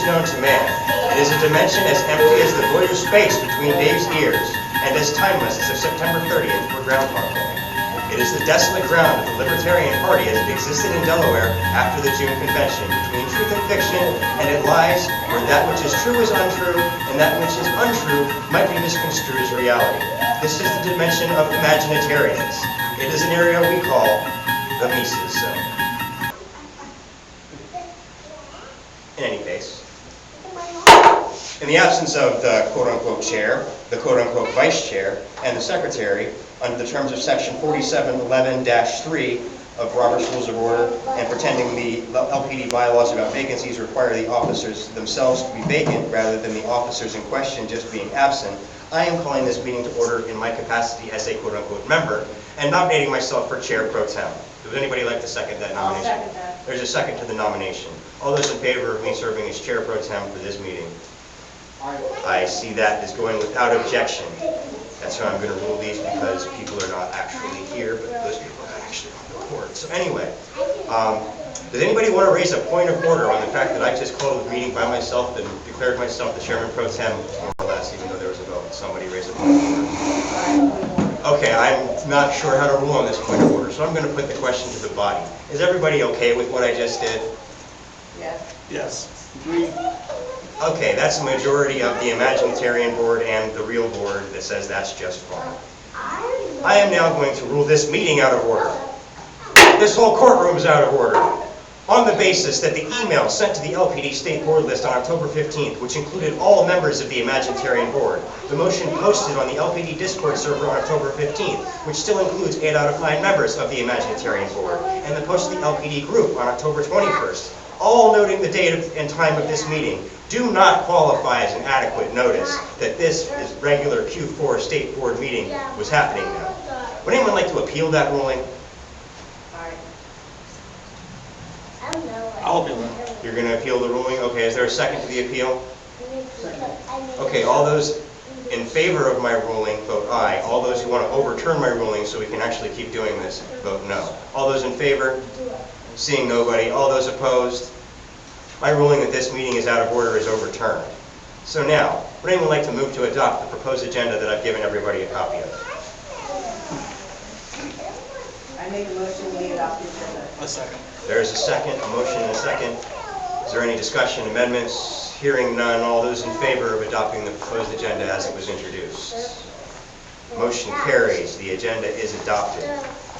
known to man. It is a dimension as empty as the void of space between Dave's ears, and as timeless as if September 30th were Groundhog Day. It is the desolate ground of the Libertarian Party as it existed in Delaware after the June Convention, between truth and fiction, and it lies where that which is true is untrue, and that which is untrue might be misconstrued as reality. This is the dimension of imaginitarians. It is an area we call the Mises Zone. In any case, in the absence of the quote-unquote chair, the quote-unquote vice chair, and the secretary, under the terms of section 4711-3 of Robert's Rules of Order, and pretending the LPD bylaws about vacancies require the officers themselves to be vacant rather than the officers in question just being absent, I am calling this meeting to order in my capacity as a quote-unquote member and nominating myself for chair pro tem. Would anybody like to second that nomination? I'll second that. There's a second to the nomination. All those in favor of me serving as chair pro tem for this meeting? I see that as going without objection. That's how I'm going to rule these, because people are not actually here, but those people are actually on the court. So anyway, does anybody want to raise a point of order on the fact that I just called the meeting by myself and declared myself the chairman pro tem, more or less, even though there was a vote? Somebody raise a point of order. Okay, I'm not sure how to rule on this point of order, so I'm going to put the question to the body. Is everybody okay with what I just did? Yes. Yes. Agreed. Okay, that's the majority of the Imaginitarian board and the real board that says that's just fine. I am now going to rule this meeting out of order. This whole courtroom is out of order, on the basis that the email sent to the LPD state board list on October 15th, which included all members of the Imaginitarian board, the motion posted on the LPD Discord server on October 15th, which still includes 8 out of 9 members of the Imaginitarian board, and the post to the LPD group on October 21st, all noting the date and time of this meeting, do not qualify as an adequate notice that this regular Q4 state board meeting was happening now. Would anyone like to appeal that ruling? I'll appeal that. You're going to appeal the ruling? Okay, is there a second to the appeal? Okay, all those in favor of my ruling, vote aye. All those who want to overturn my ruling so we can actually keep doing this, vote no. All those in favor? Seeing nobody. All those opposed? My ruling that this meeting is out of order is overturned. So now, would anyone like to move to adopt the proposed agenda that I've given everybody a copy of? I make a motion we adopt the agenda. A second. There is a second, a motion and a second. Is there any discussion, amendments? Hearing none, all those in favor of adopting the proposed agenda as it was introduced? Motion carries. The agenda is adopted.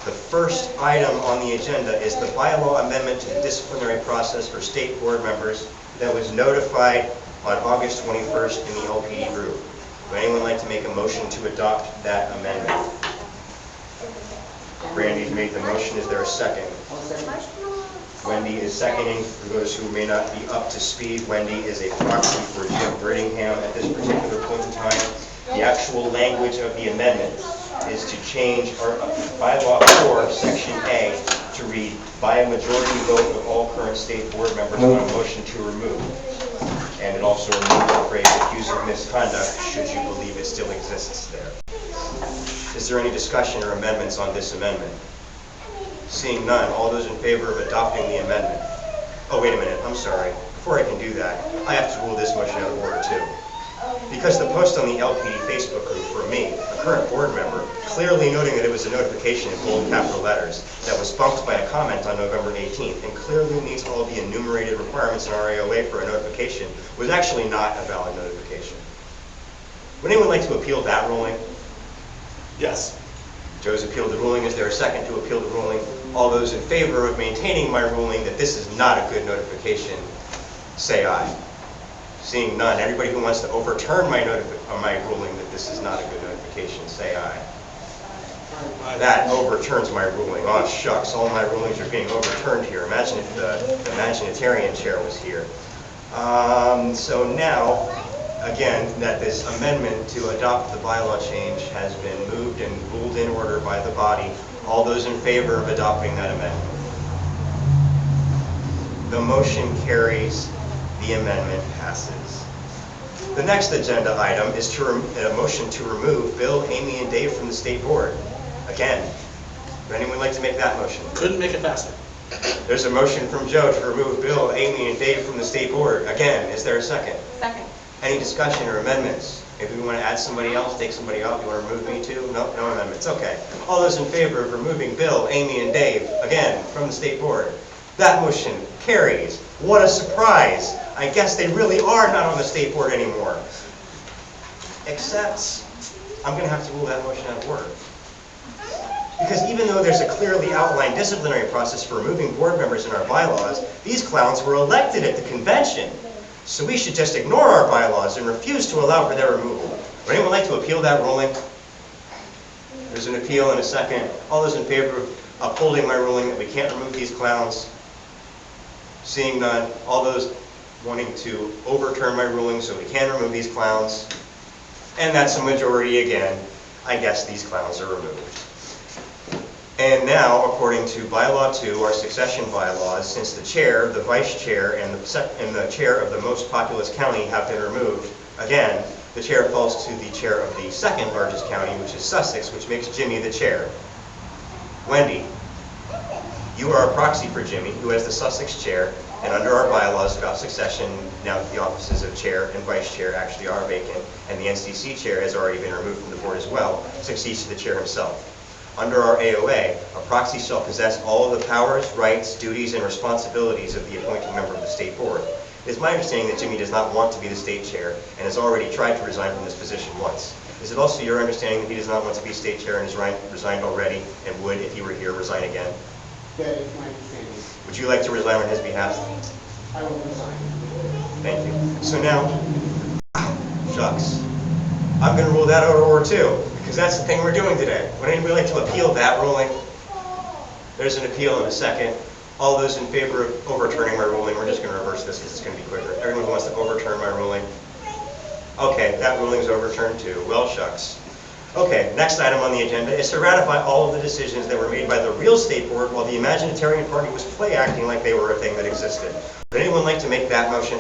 The first item on the agenda is the bylaw amendment to the disciplinary process for state board members that was notified on August 21st in the LPD group. Would anyone like to make a motion to adopt that amendment? Brandy's made the motion. Is there a second? Wendy is seconding. For those who may not be up to speed, Wendy is a proxy for Jim Brittingham at this particular point in time. The actual language of the amendment is to change our bylaw 4, section A, to read, by a majority vote of all current state board members on a motion to remove. And it also removes the phrase accused of misconduct, should you believe it still exists there. Is there any discussion or amendments on this amendment? Seeing none, all those in favor of adopting the amendment? Oh, wait a minute, I'm sorry. Before I can do that, I have to rule this motion out of order too. Because the post on the LPD Facebook group for me, a current board member, clearly noting that it was a notification in bold capital letters that was bumped by a comment on November 18th and clearly meets all the enumerated requirements in RAOA for a notification, was actually not a valid notification. Would anyone like to appeal that ruling? Yes. Joe's appealed the ruling. Is there a second to appeal the ruling? All those in favor of maintaining my ruling that this is not a good notification, say aye. Seeing none, everybody who wants to overturn my ruling that this is not a good notification, say aye. That overturns my ruling. Oh shucks, all my rulings are being overturned here. Imagine if the Imaginitarian chair was here. So now, again, that this amendment to adopt the bylaw change has been moved and ruled in order by the body. All those in favor of adopting that amendment? The motion carries. The amendment passes. The next agenda item is a motion to remove Bill, Amy, and Dave from the state board. Again, would anyone like to make that motion? Couldn't make it faster. There's a motion from Joe to remove Bill, Amy, and Dave from the state board. Again, is there a second? Second. Any discussion or amendments? If we want to add somebody else, take somebody off, you want to remove me too? No amendments, okay. All those in favor of removing Bill, Amy, and Dave, again, from the state board? That motion carries. What a surprise. I guess they really are not on the state board anymore. Except, I'm going to have to rule that motion out of order. Because even though there's a clearly outlined disciplinary process for removing board members in our bylaws, these clowns were elected at the convention. So we should just ignore our bylaws and refuse to allow for their removal. Would anyone like to appeal that ruling? There's an appeal in a second. All those in favor of upholding my ruling that we can't remove these clowns? Seeing none. All those wanting to overturn my ruling so we can remove these clowns? And that's a majority again. I guess these clowns are removed. And now, according to Bylaw 2, our succession bylaws, since the chair, the vice chair, and the chair of the most populous county have been removed, again, the chair falls to the chair of the second largest county, which is Sussex, which makes Jimmy the chair. Wendy, you are a proxy for Jimmy, who has the Sussex chair, and under our bylaws about succession, now that the offices of chair and vice chair actually are vacant, and the NCC chair has already been removed from the board as well, succeeds to the chair himself. Under our AOA, a proxy shall possess all of the powers, rights, duties, and responsibilities of the appointing member of the state board. It is my understanding that Jimmy does not want to be the state chair and has already tried to resign from this position once. Is it also your understanding that he does not want to be state chair and has resigned already and would, if he were here, resign again? That is my understanding. Would you like to resign on his behalf? I will resign. Thank you. So now, shucks, I'm going to rule that out of order too, because that's the thing we're doing today. Would anybody like to appeal that ruling? There's an appeal in a second. All those in favor of overturning my ruling, we're just going to reverse this because it's going to be quicker. Everyone who wants to overturn my ruling? Okay, that ruling's overturned too. Well, shucks. Okay, next item on the agenda is to ratify all of the decisions that were made by the real state board while the Imaginitarian Party was play acting like they were a thing that existed. Would anyone like to make that motion?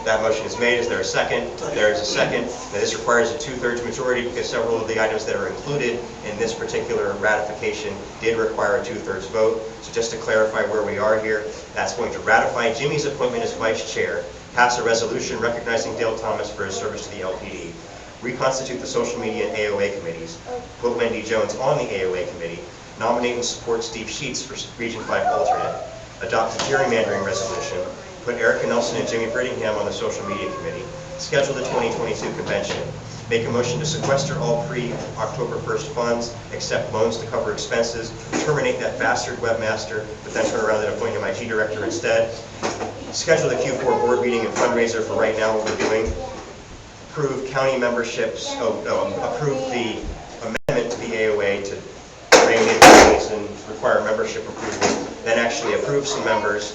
That motion is made. Is there a second? There is a second. Now, this requires a 2/3 majority because several of the items that are included in this particular ratification did require a 2/3 vote. So just to clarify where we are here, that's going to ratify Jimmy's appointment as vice chair, pass a resolution recognizing Dale Thomas for his service to the LPD, reconstitute the social media and AOA committees, put Wendy Jones on the AOA committee, nominate and support Steve Sheets for Region 5 alternate, adopt a gerrymandering resolution, put Erica Nelson and Jimmy Brittingham on the social media committee, schedule the 2022 convention, make a motion to sequester all pre-October 1st funds, accept loans to cover expenses, terminate that bastard webmaster, but then turn around and appoint him IT director instead, schedule the Q4 board meeting and fundraiser for right now what we're doing, approve county memberships, approve the amendment to the AOA to regulate counties and require membership approval, then actually approve some members,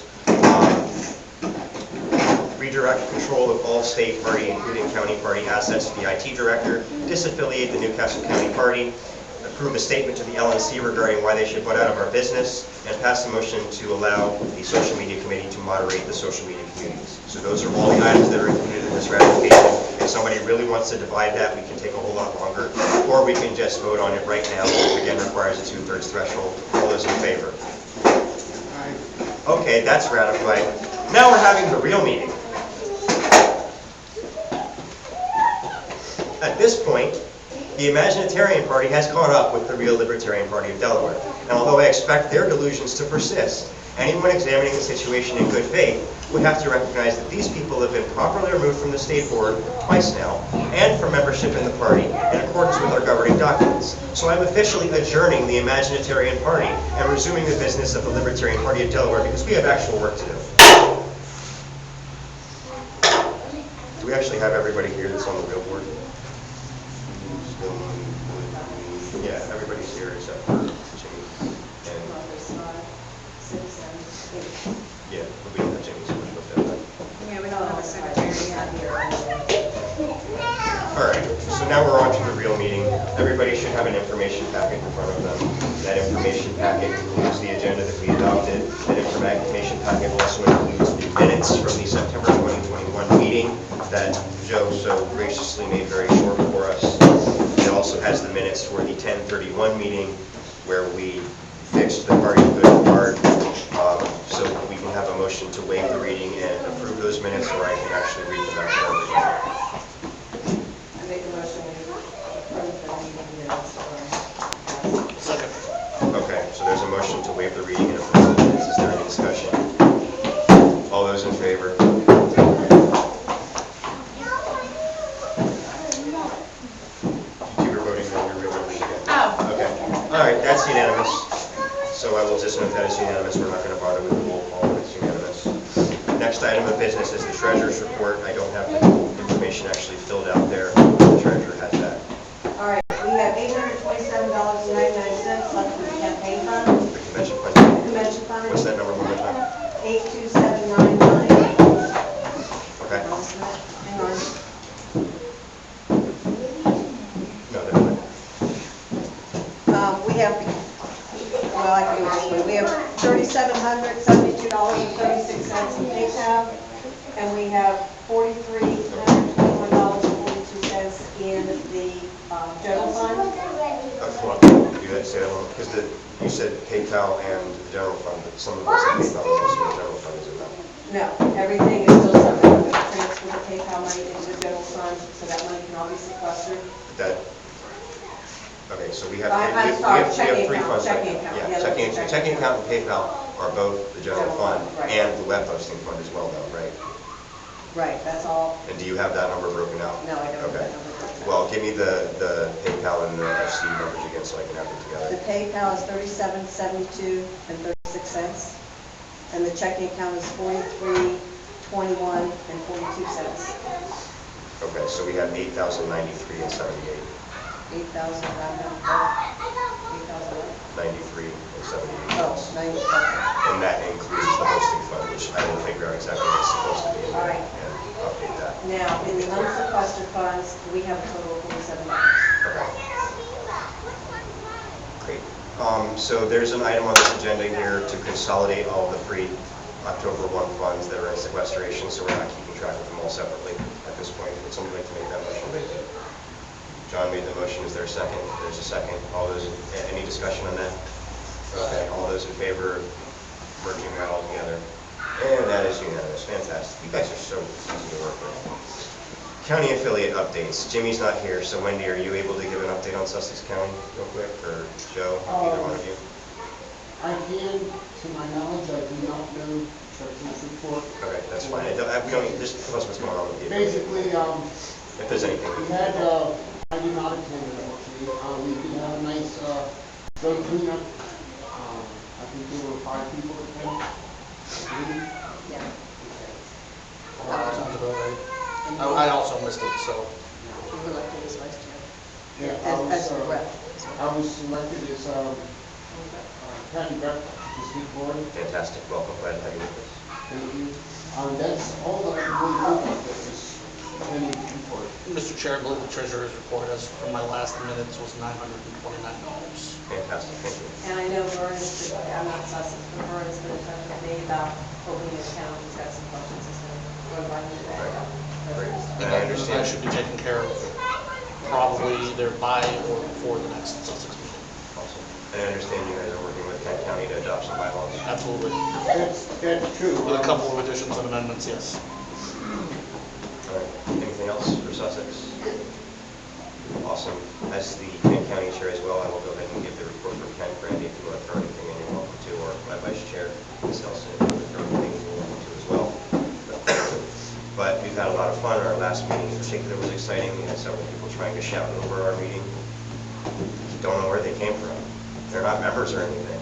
redirect control of all state party, including county party assets to the IT director, disaffiliate the Newcastle County Party, approve a statement to the LNC regarding why they should put out of our business, and pass a motion to allow the social media committee to moderate the social media communities. So those are all the items that are included in this ratification. If somebody really wants to divide that, we can take a whole lot longer, or we can just vote on it right now, which again requires a 2/3 threshold. All those in favor? Okay, that's ratified. Now we're having the real meeting. At this point, the Imaginitarian Party has caught up with the real Libertarian Party of Delaware. And although I expect their delusions to persist, anyone examining the situation in good faith would have to recognize that these people have been properly removed from the state board twice now, and from membership in the party, in accordance with our governing documents. So I'm officially adjourning the Imaginitarian Party and resuming the business of the Libertarian Party of Delaware because we have actual work to do. Do we actually have everybody here that's on the real board? Yeah, everybody's here except for Jimmy. And yeah, but we don't have Jimmy, so we're supposed to have that. Yeah, we don't have a secretary out here. All right, so now we're on to the real meeting. Everybody should have an information packet in front of them. That information packet includes the agenda that we adopted. That information packet also includes the minutes from the September 2021 meeting that Joe so graciously made very short for us. It also has the minutes for the 10/31 meeting where we fixed the party good card those minutes, or I can actually read them out there. I make a motion to approve the meeting minutes. Second. Okay, so there's a motion to waive the reading and approve the minutes. Is there any discussion? All those in favor? You were voting no, you're voting again. Oh. Okay, all right, that's unanimous. So I will just note that as unanimous. We're not going to bother with the roll call, it's unanimous. Next item of business is the treasurer's report. I don't have the information actually filled out there. The treasurer has that. All right, we have $827.99 left in the campaign fund, The convention fund. convention fund. What's that number one more time? 82799. Okay. Hang on. No, never mind. We have, well, I can do it this way. We have $3,772.36 in PayPal, and we have $4,321.42 in the general fund. Hold on, you had to say that one, because you said PayPal and the general fund, but some of us said PayPal was also the general fund, is it not? No, everything is still separate. We're going to transfer the PayPal money into the general fund, so that money can all be sequestered. That, okay, so we have, I'm we sorry, have checking three account, funds right checking now. account. Yeah, Yeah, checking that's checking account and PayPal are both the general General fund fund, right. and the web hosting fund as well, though, right? Right, that's all. And do you have that number broken out? No, I don't have Okay. that number broken out. Well, give me the PayPal and the FC numbers again so I can have them The together. PayPal is $37.72.36, and the checking account is $43.21.42. Okay, so we have 8,093 and 78. 8,000, 8,000 93 and 78. Oh, 90, okay. And that includes the hosting fund, which I will figure out exactly what's supposed to be in All there right. and update that. Now, in the unsequestered funds, we have a total of $47. Okay. Great. So there's an item on this agenda here to consolidate all the three October 1 funds that are in sequestration, so we're not keeping track of them all separately at this point. Would somebody like to make that motion? John made the motion. Is there a second? There's a second. All those, any discussion on that? Okay, all those in favor of merging that all together? And that is unanimous. Fantastic. You guys are so easy to work with. County affiliate updates. Jimmy's not here, so Wendy, are you able to give an update on Sussex County real quick, or Joe, either one of you? I can, to my knowledge, I do not know Treasurer's report. Okay, that's fine. We don't, just tell us what's going on with the affiliate. Basically, If there's anything. we had, I did not attend it, unfortunately. We did have a nice, road cleanup. I think there were 5 people that attended. Yeah. Sounds about right. I also missed it, so. You were elected as vice chair. Yeah, As a rep. I was selected as, county rep to speak board. Fantastic. Welcome. Glad to have you with us. Thank you. That's all that I can really think of, that was any report. Mr. Chair, I believe the treasurer's report as from my last minutes was $929. Fantastic. Thank you. And I know Vernon's, I'm not Sussex, but Vernon's been in touch with me about opening an account. He's got some questions he's going to run by me today. Great. And And I that understand. should be taken care of probably either by or before the next Sussex meeting. Awesome. And I understand you guys are working with Kent County to adopt some bylaws. Absolutely. That's true. With a couple of additions and amendments, yes. All right. Anything else for Sussex? Awesome. As the Kent County Chair as well, I will go ahead and give the report from Kent. Brandy, if you want to throw anything in, you're welcome to, or my Vice Chair, Ms. Nelson, if you want to throw anything, you're welcome to as well. But we've had a lot of fun. Our last meeting in particular was exciting. We had several people trying to shout over our meeting. Don't know where they came from. They're not members or anything.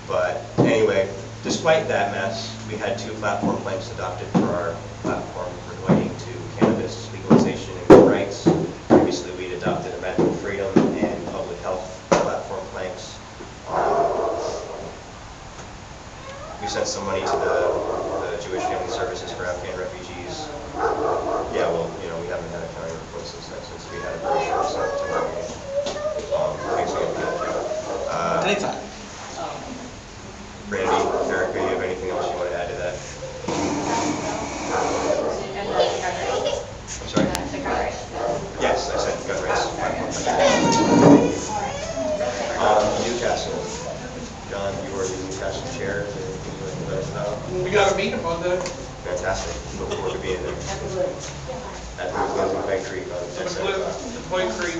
But anyway, despite that mess, we had 2 platform planks adopted for our platform relating to cannabis legalization and gun rights. Previously, we'd adopted a medical freedom and public health platform planks. We sent some money to the Jewish Family Services for Afghan refugees. Yeah, well, we haven't had a county report since then, since we had a very short September meeting. Thanks again for that, Joe. Anytime. Brandy, Erica, you have anything else you want to add to that? And the gun rights. I'm sorry? The gun rights. Yes, I said gun rights. Newcastle. John, you are the Newcastle chair. Anything you would like to let us know? We got a meeting Monday. Fantastic. Look forward to being there. At the Blue in Pine Creek on So 10 the Point Creek,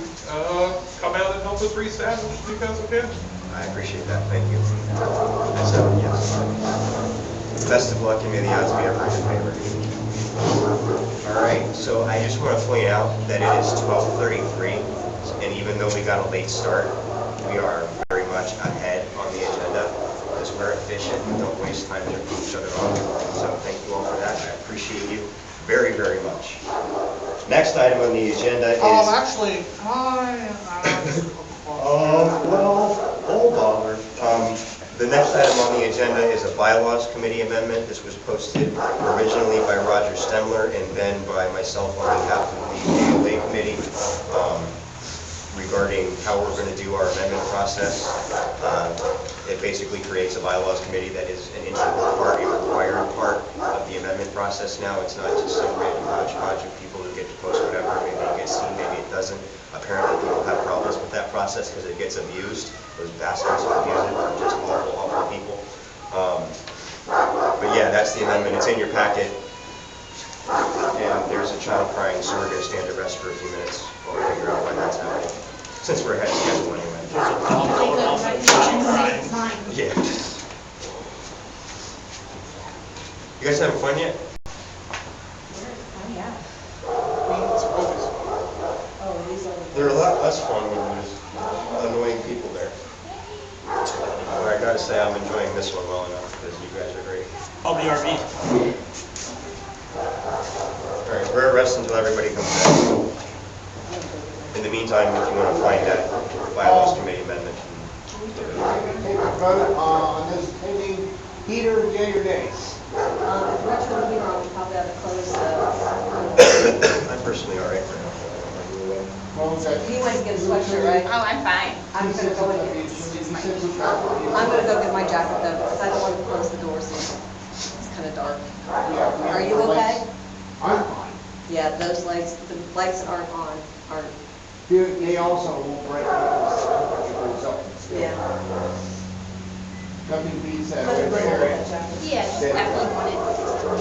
come out and help us reestablish the because of it. I appreciate that, thank you. And so, yes. Best of luck, and may the odds be ever in your favor. All right, so I just want to point out that it is 12:33, and even though we got a late start, we are very much ahead on the agenda, because we're efficient and don't waste time to keep each other off. So thank you all for that, I appreciate you very, very much. Next item on the agenda is... Actually, Oh bother. The next item on the agenda is a Bylaws Committee amendment. This was posted originally by Roger Stemler and then by myself on behalf of the DLA Committee regarding how we're going to do our amendment process. It basically creates a Bylaws Committee that is an integral part, a required part of the amendment process now. It's not just some random hodgepodge of people who get to post whatever. Maybe it gets seen, maybe it doesn't. Apparently people have problems with that process because it gets abused. Those bastards who abuse it are just awful, awful people. But yeah, that's the amendment. It's in your packet. And there's a child crying, so we're going to stand to rest for a few minutes while we figure out when that's happening. Since we're ahead of schedule anyway. Yeah. You guys having fun yet? They're a lot less fun when there's annoying people there. But I gotta say, I'm enjoying this one well enough because you guys are great. oh, the RV. All right, we're at rest until everybody comes back. In the meantime, if you want to find that Bylaws Committee amendment. Take a vote on this pending heater, yea or nay? If we're turning here on, we probably have to close the, I'm personally all right for now. What was that? he went to get a sweatshirt, right? Oh, I'm fine. I'm gonna go and get, I'm gonna go get my jacket though, because I don't want to close the door, so it's kind of dark. Are you okay? I'm fine. Yeah, those lights, the lights that aren't on, aren't, They also won't break because the temperature goes up. yeah. Nothing beats that. Let me bring area. that jacket. Yeah, just definitely wanted to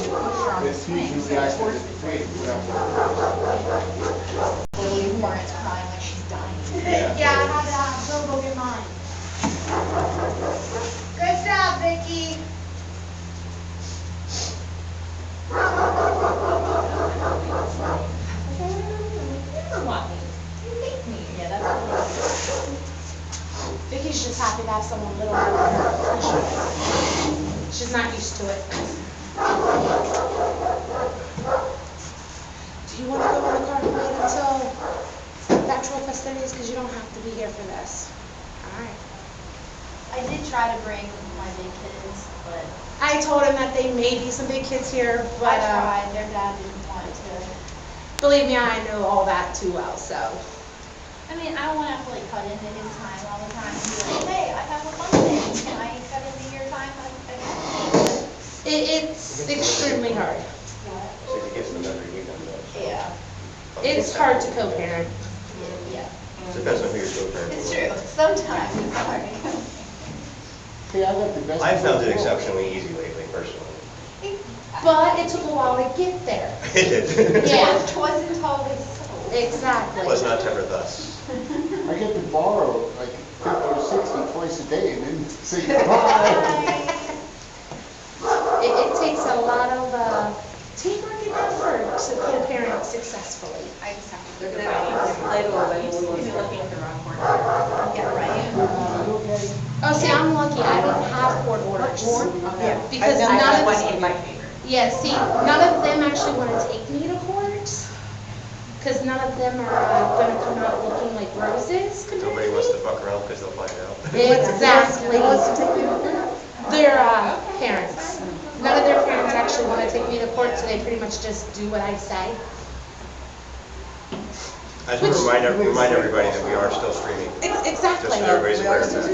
strong It's swing. usually actually the fate. Lauren's crying like she's dying. Yeah. Yeah, I have that. Go get mine. Good job, Vicky. Vicky's just happy to have someone little help her. She's not used to it. Do you want to go in the car and wait until actual festivities? Because you don't have to be here for this. All right. I did try to bring my big kids, but I told him that there may be some big kids here, but I tried. Their dad didn't want to. believe me, I know all that too well, so. I mean, I don't want to have to like cut into his time all the time and be like, hey, I have a fun thing. Can I cut into your time again? It's extremely hard. So if you get them every weekend, though. Yeah. It's hard to co-parent. Yeah. Depends on who you're still paying. It's true. Sometimes it's hard. Hey, I got the best. I've found it exceptionally easy lately, personally. But it took a while to get there. It did. Yeah. It wasn't always so. Exactly. Was not ever thus. I get to borrow like 50 or 60 twice a day and then say goodbye. Bye. It takes a lot of teamwork and effort to co-parent successfully. I just have to. They're gonna have to play a little bit. You're looking at the wrong corner. Yeah, right. Oh, see, I'm lucky. I don't have court orders. Yeah. Because I none of one the, in my favor. yeah, see, none of them actually want to take me to court. Because none of them are going to come out looking like roses compared Nobody to wants to me. fuck around because they'll find out. Exactly. Their parents. None of their parents actually want to take me to court, so they pretty much just do what I say. I just want to remind everybody that we are still streaming. Exactly. Just so everybody's aware of that.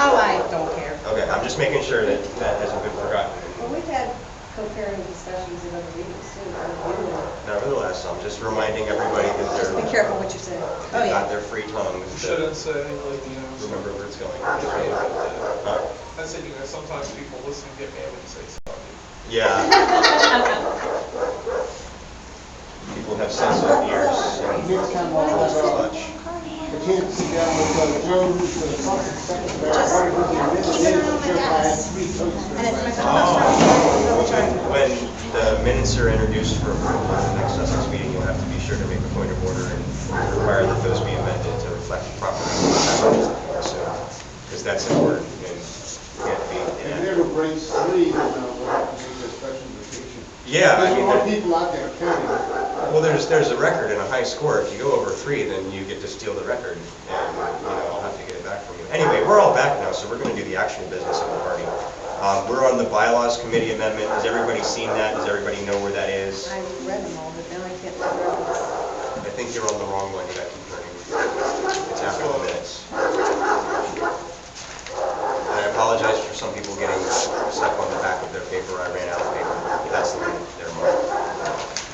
Oh, I don't care. Okay, I'm just making sure that that hasn't been forgotten. Well, we've had co-parenting discussions in other meetings too. Nevertheless, I'm just reminding everybody that Just be they're, careful what you say. they've got their free tongues to Shouldn't say, like, you know. remember where it's going. I said, you know, sometimes people listen and get mad when you say something. Yeah. People have sensitive ears. Next time I'll have, Much. the chance to sit down with Joe, who's the assistant secretary, one of the administrators, I have 3 coaches. And it's my When the minutes are introduced for approval at the next Sussex meeting, you'll have to be sure to make a point of order and require that those be amended to reflect properly because that's important and can't be. If there were breaks 3, then we'll have to make a special vacation. Yeah, I There's a mean, lot of people out there counting. well, there's a record and a high score. If you go over 3, then you get to steal the record, and I'll have to get it back from you. Anyway, we're all back now, so we're going to do the actual business of the party. We're on the Bylaws Committee amendment. Has everybody seen that? Does everybody know where that is? I read them all, but now I can't remember this. I think you're on the wrong one. You got to keep turning. It's after the minutes. And I apologize for some people getting stuck on the back of their paper. I ran out of paper. That's the one. Never mind.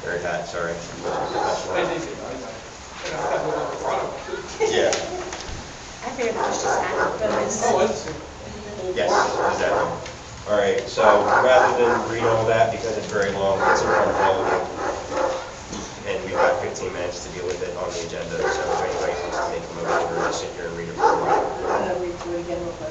Very bad. Sorry. That's I one. think it, and I have one in front of me. Yeah. I figured it was just that, but it's. Oh, it's, Yes, exactly. All right, so rather than read all that, because it's very long, it's in front of all of you. And we've got 15 minutes to deal with it on the agenda, so if anybody wants to make a motion or just sit here and read it for a while. I'm gonna read through it again real quick.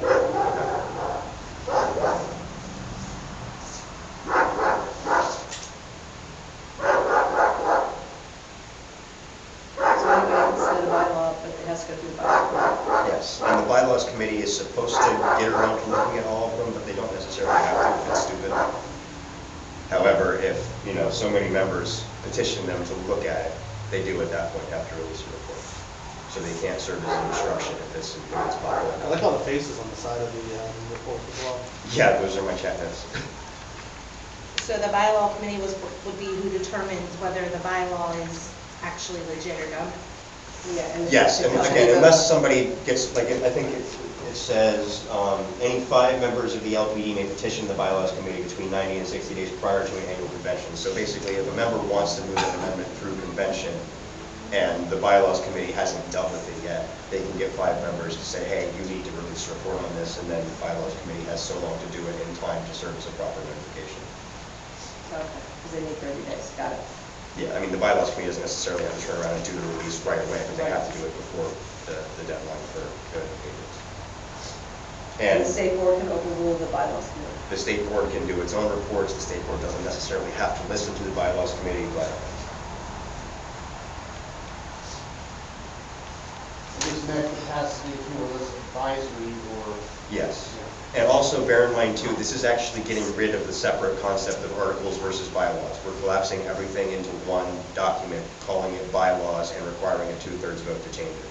So anybody can submit a bylaw, but it has to go through the bylaw committee. Yes, and the Bylaws Committee is supposed to get around to looking at all of them, but they don't necessarily have to if it's stupid. However, if, so many members petition them to look at it, they do at that point have to release a report. So they can't serve as an instruction if it's popular. I like all the faces on the side of the report as well. Yeah, those are my chat notes. So the bylaw committee would be who determines whether the bylaw is actually legit or not? Yeah, and Yes, and it's- again, unless somebody gets, like, I think it says, any 5 members of the LPD may petition the Bylaws Committee between 90 and 60 days prior to an annual convention. So basically, if a member wants to move an amendment through convention, and the Bylaws Committee hasn't dealt with it yet, they can get 5 members to say, hey, you need to release a report on this, and then the Bylaws Committee has so long to do it in time to serve as a proper notification. Okay, because they need 30 days, got it. Yeah, I mean, the Bylaws Committee doesn't necessarily have to turn around and do the release right away, but they have to do it before the deadline for notifications. And And the state board can overrule the bylaws committee. the state board can do its own reports. The state board doesn't necessarily have to listen to the Bylaws Committee, but Is that capacity for this advisory or? yes. And also bear in mind too, this is actually getting rid of the separate concept of articles versus bylaws. We're collapsing everything into one document, calling it bylaws and requiring a 2/3 vote to change it.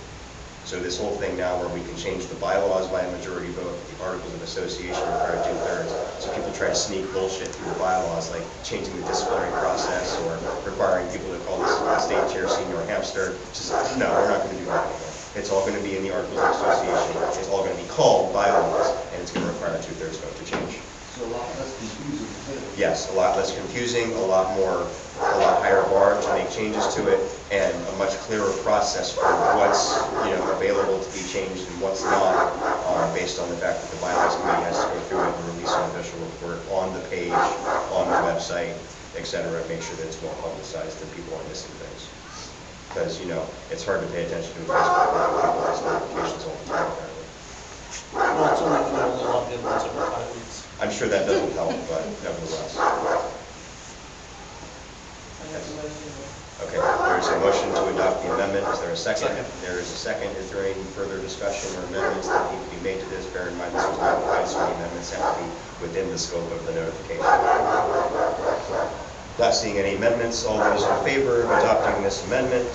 So this whole thing now where we can change the bylaws by a majority vote, the articles of association require 2/3. So people try to sneak bullshit through the bylaws, like changing the disciplinary process or requiring people to call this state chair senior hamster. Just, no, we're not going to do that anymore. It's all going to be in the articles of association. It's all going to be called bylaws, and it's going to require a 2/3 vote to change. So a lot less confusing too. Yes, a lot less confusing, a lot higher bar to make changes to it, and a much clearer process for what's, available to be changed and what's not, based on the fact that the Bylaws Committee has to go through it and release an official report on the page, on the website, et cetera, make sure that it's well publicized and people aren't missing things. Because, it's hard to pay attention to Facebook, people miss notifications all the time, apparently. Well, it's only logged in once every 5 weeks. I'm sure that doesn't help, but nevertheless. Okay, there's a motion to adopt the amendment. Is there a second? Second. There is a second. Is there any further discussion or amendments that need to be made to this? Bear in mind, this was notified, so the amendments have to be within the scope of the notification. Not seeing any amendments. All those in favor of adopting this amendment?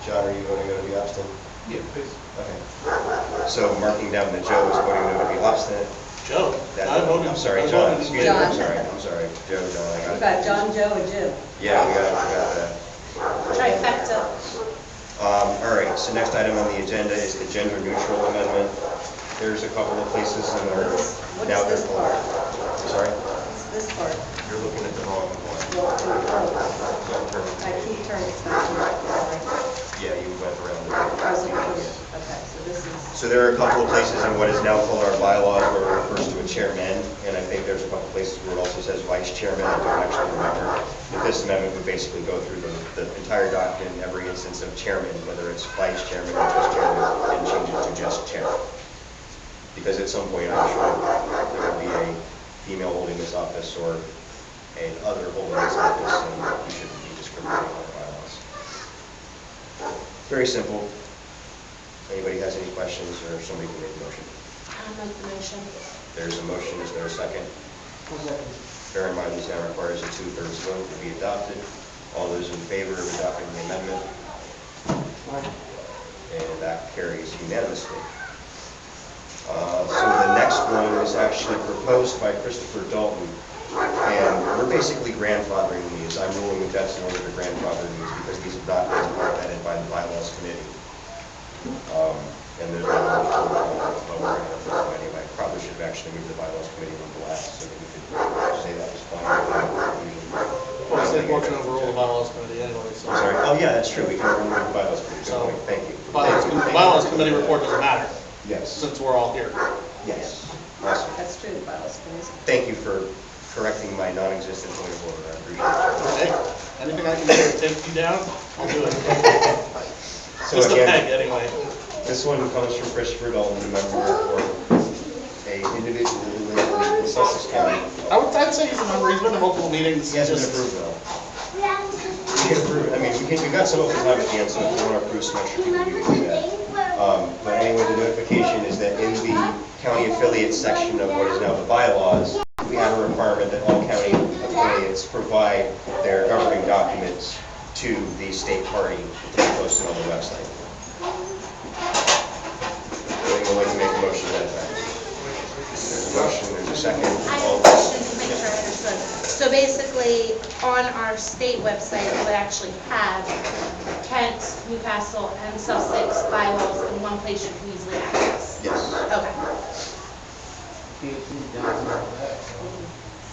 John, are you voting no to be obstinate? yeah, please. Okay. So marking down that Joe is voting no to be obstinate. Joe, That- I voted. I'm sorry, I John, voted excuse me, John. I'm sorry, Joe, John, I We've got got it. John, Joe, and Jim. Yeah, we got that. Trifecta. All right, so next item on the agenda is the gender neutral amendment. There's a couple of places in there. What Now is this they're- part? I'm sorry, It's this part. you're looking at the wrong one. Well, in the front. Don't turn. I keep turning it back. Yeah, you went around. I was looking for this. Okay, so this is, So there are a couple of places in what is now called our bylaws where it refers to a chairman, and I think there's a couple of places where it also says vice chairman, I don't actually remember. But this amendment would basically go through the entire document, every instance of chairman, whether it's vice chairman or just chairman, and change it to just chairman. Because at some point, I'm sure there will be a female holding this office or an other holding this office, and we shouldn't be discriminating on the bylaws. Very simple. Anybody has any questions, or somebody can make a motion? I'll make the motion. There's a motion, is there a second? I'll second. Bear in mind, this now requires a 2/3 vote to be adopted. All those in favor of adopting the amendment? And that carries unanimously. So the next one is actually proposed by Christopher Dalton, and we're basically grandfathering these. I'm ruling that that's in order to grandfather these because these have not been vetted by the Bylaws Committee. And there's no protocol, but we're going to approve them anyway. Probably should have actually moved the Bylaws Committee one to last so that we could say that was fine. Well, the state board can overrule the bylaws committee anyway, so. I'm sorry. Oh, yeah, that's true. We can overrule the Bylaws Committee. Good So, point. Thank you. The bylaws committee report doesn't matter, Yes. since we're all here. Yes. Awesome. That's true, the bylaws committee. Thank you for correcting my non-existent point of order. I appreciate it. Hey, anything I can do to take you down, I'll do it. So Just a again, peg, anyway. this one comes from Christopher Dalton, a member or a individual who lives in Sussex County. I'd say he's a member, he's been to multiple meetings. He hasn't been approved though. We can approve, I mean, we've got some open time at the end, so if we want to approve some extra people, we can do that. But anyway, the notification is that in the county affiliates section of what is now the bylaws, we have a requirement that all county affiliates provide their governing documents to the state party to be posted on the website. Anyone like to make a motion to that effect? There's a motion, there's a second. I have a question to make sure I understood. So basically, on our state website, it would actually have Kent, Newcastle, and Sussex bylaws in one place you can easily access? Yes. Okay.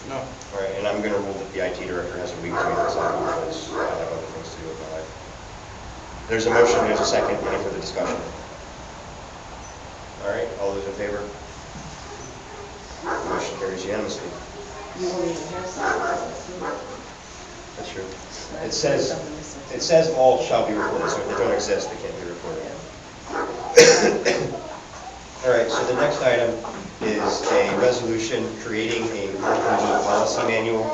No. All right, and I'm going to rule that the IT director has a week to make this up because I have other things to do with my life. There's a motion, there's a second, any further discussion? All right, all those in favor? Motion carries unanimously. You won't even have something. That's true. It says all shall be recorded, so if they don't exist, they can't be recorded. All right, so the next item is a resolution creating a LPD policy manual,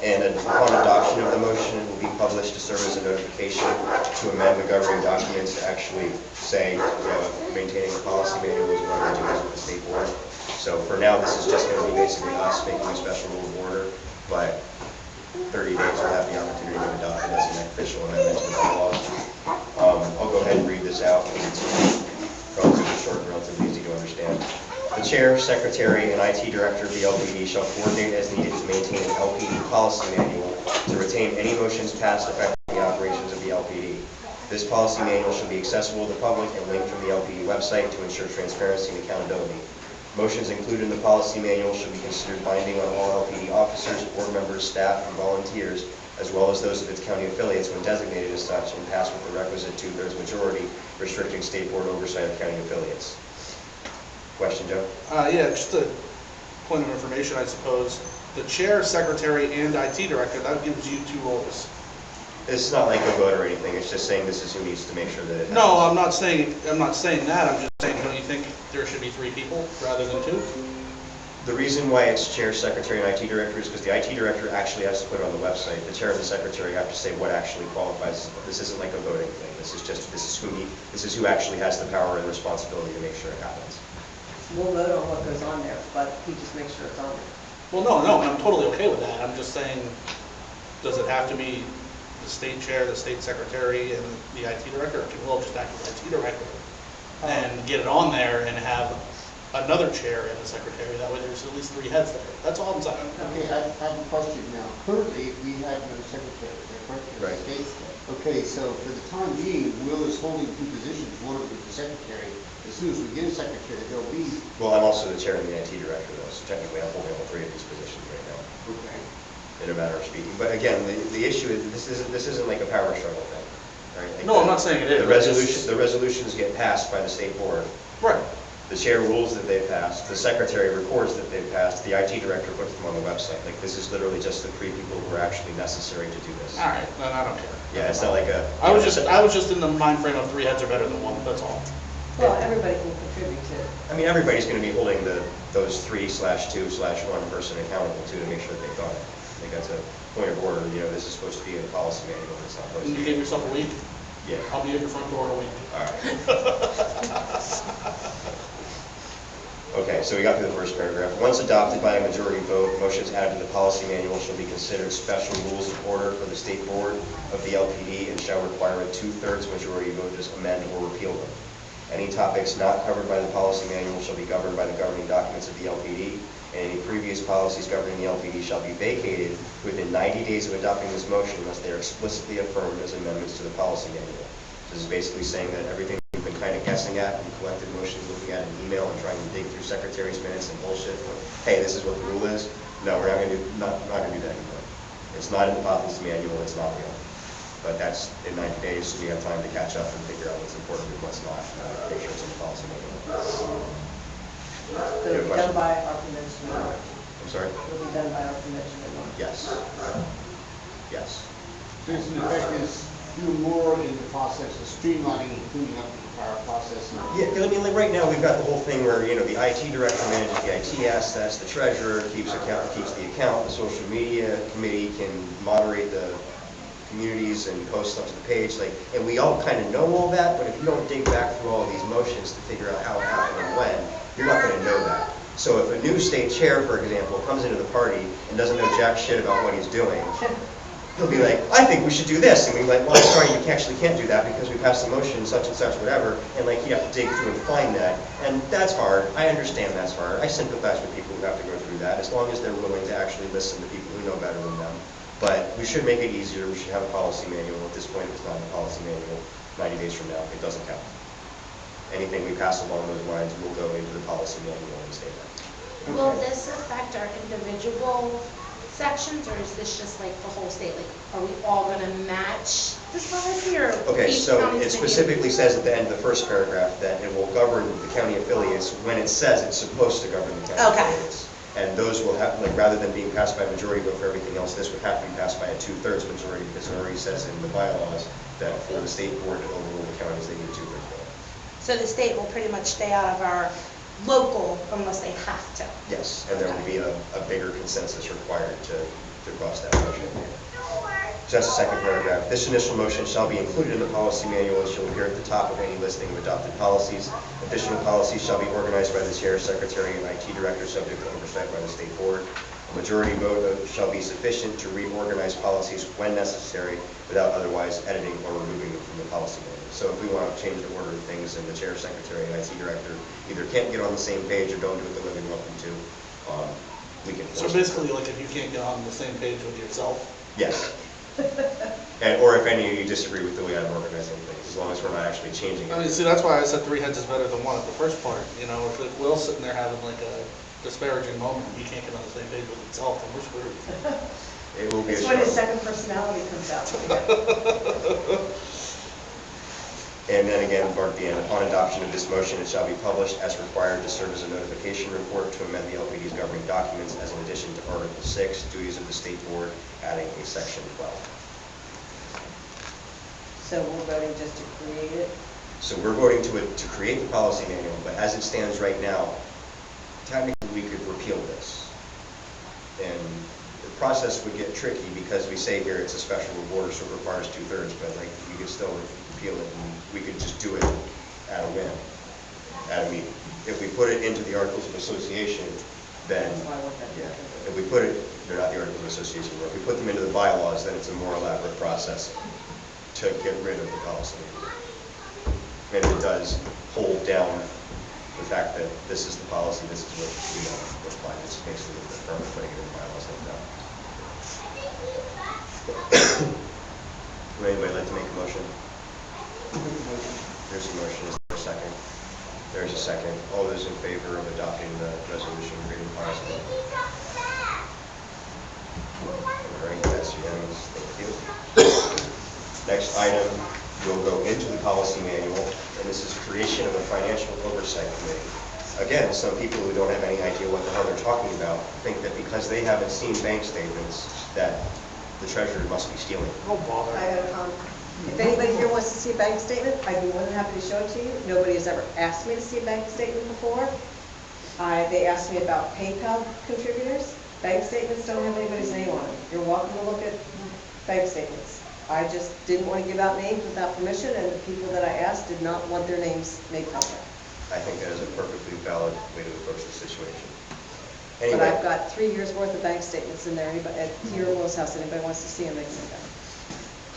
and upon adoption of the motion, it will be published to serve as a notification to amend the governing documents to actually say, maintaining a policy manual is one of the duties of the state board. So for now, this is just going to be basically us making a special rule of order, but 30 days we'll have the opportunity to adopt it as an official amendment to the bylaws. I'll go ahead and read this out. It's relatively short and relatively easy to understand. The chair, secretary, and IT director of the LPD shall coordinate as needed to maintain an LPD policy manual to retain any motions passed affecting the operations of the LPD. This policy manual shall be accessible to the public and linked from the LPD website to ensure transparency and accountability. Motions included in the policy manual should be considered binding on all LPD officers, board members, staff, and volunteers, as well as those of its county affiliates when designated as such, and passed with the requisite 2/3 majority, restricting state board oversight of county affiliates. Question, Joe? Yeah, just a point of information, I suppose. The chair, secretary, and IT director, that gives you 2 roles. It's not like a vote or anything, it's just saying this is who needs to make sure that it happens. No, I'm not saying that, I'm just saying, don't you think there should be 3 people rather than 2? The reason why it's chair, secretary, and IT director is because the IT director actually has to put it on the website. The chair and the secretary have to say what actually qualifies. This isn't like a voting thing. This is who actually has the power and responsibility to make sure it happens. We'll vote on what goes on there, but he just makes sure it's on there. Well, no, and I'm totally okay with that. I'm just saying, does it have to be the state chair, the state secretary, and the IT director? Or can we all just act as IT director and get it on there and have another chair and a secretary? That way there's at least 3 heads there. That's all I'm saying. Okay, I have a question now. Currently, we have no secretary, correct? Right. Okay, so for the time being, Will is holding 2 positions. One of them is the secretary. As soon as we get a secretary, there'll be. Well, I'm also the chair and the IT director, though, so technically I'm holding all 3 of these positions right now, Okay. in a matter of speaking. But again, the issue is this isn't like a power struggle thing, right? Like No, I'm not saying it is. The resolutions get passed by the state board. Right. The chair rules that they've passed, the secretary records that they've passed, the IT director puts them on the website. Like, this is literally just the 3 people who are actually necessary to do this. All right, then I don't care. Yeah, it's not like a. I was just in the mind frame of 3 heads are better than 1, that's all. Well, everybody can contribute to it. I mean, everybody's gonna be holding those 3/2/1 person accountable too, to make sure that they've done it. I think that's a point of order, this is supposed to be in the policy manual, it's not supposed to You be. give yourself a week, Yeah, I'll be at your front door in a week. all right. Okay, so we got through the first paragraph. Once adopted by a majority vote, motions added to the policy manual shall be considered special rules of order for the state board of the LPD and shall require a 2/3 majority vote to amend or repeal them. Any topics not covered by the policy manual shall be governed by the governing documents of the LPD, and any previous policies governing the LPD shall be vacated within 90 days of adopting this motion unless they are explicitly affirmed as amendments to the policy manual. This is basically saying that everything we've been kind of guessing at and collected motions, looking at an email and trying to dig through secretary's minutes and bullshit, hey, this is what the rule is. No, we're not going to do that anymore. It's not in the policy manual, it's not real. But that's in 90 days, so we have time to catch up and figure out what's important and what's not, make sure it's in the policy manual. So it'll be done by our convention. I'm sorry? It'll be done by our convention. Yes. Yes. So this in effect is doing more in the process of streamlining and cleaning up the entire process. Yeah, I mean, like right now, we've got the whole thing where, the IT director manages the IT assets, the treasurer keeps the account, the social media committee can moderate the communities and post stuff to the page, and we all kind of know all that, but if you don't dig back through all of these motions to figure out how it happened and when, you're not going to know that. So if a new state chair, for example, comes into the party and doesn't know jack shit about what he's doing, he'll be like, I think we should do this, and we're like, well, sorry, you actually can't do that because we passed the motion, such and such, whatever, and you have to dig through and find that, and that's hard. I understand that's hard. I sympathize with people who have to go through that, as long as they're willing to actually listen to people who know better than them. But we should make it easier. We should have a policy manual. At this point, if it's not in the policy manual, 90 days from now, it doesn't count. Anything we pass along those lines will go into the policy manual and stay there. Will this affect our individual sections, or is this just like the whole state? Like, are we all gonna match this policy, or? Okay, each so county's it gonna specifically says at the end of the first paragraph that it will govern the county affiliates when it says it's supposed to govern the county Okay. affiliates. And those will have, rather than being passed by majority vote for everything else, this would have to be passed by a 2/3 majority because it already says in the bylaws that for the state board to overrule the counties, they need a 2/3 vote. So the state will pretty much stay out of our local unless they have to? Yes, and there will be a bigger consensus required to cross that motion. Just the second paragraph. This initial motion shall be included in the policy manual and shall appear at the top of any listing of adopted policies. Additional policies shall be organized by the chair, secretary, and IT director, subject to oversight by the state board. A majority vote shall be sufficient to reorganize policies when necessary without otherwise editing or removing them from the policy manual. So if we want to change the order of things and the chair, secretary, and IT director either can't get on the same page or don't do it the way we want them to, we can So force it. basically, like, if you can't get on the same page with yourself, Yes. Or if any of you disagree with the way I'm organizing things, as long as we're not actually changing it. I mean, see, that's why I said 3 heads is better than 1 at the first part, if Will's sitting there having like a disparaging moment, he can't get on the same page with himself, then we're screwed. It will be a It's when his struggle. second personality comes out. And then again, part B, upon adoption of this motion, it shall be published as required to serve as a notification report to amend the LPD's governing documents as an addition to Article 6, duties of the state board, adding a section 12. So we're voting just to create it? So we're voting to create the policy manual, but as it stands right now, technically we could repeal this. And the process would get tricky because we say here it's a special order, so it requires 2/3, but we could still repeal it and we could just do it at a whim, at a meeting. If we put it into the Articles of Association, then, yeah, if we put it, they're not the Articles of Association, but if we put them into the bylaws, then it's a more elaborate process to get rid of the policy. And it does hold down the fact that this is the policy, this is what what's applied. It just makes it a little bit firmer putting it in the bylaws like that. Would anybody like to make a motion? There's a motion. Is there a second? There's a second. All those in favor of adopting the resolution creating the policy? All right, that's unanimous. Thank you. Next item will go into the policy manual, and this is creation of a financial oversight committee. again, some people who don't have any idea what the hell they're talking about think that because they haven't seen bank statements, that the treasurer must be stealing. No bother. I got a comment. If anybody here wants to see a bank statement, I'd be more than happy to show it to you. Nobody has ever asked me to see a bank statement before. They asked me about PayPal contributors. Bank statements don't have anybody's name on them. You're welcome to look at bank statements. I just didn't want to give out names without permission, and the people that I asked did not want their names made public. I think that is a perfectly valid way to approach the situation. But Anyway, I've got 3 years' worth of bank statements in there. Anybody, here at Will's house, anybody wants to see them, they can look at them.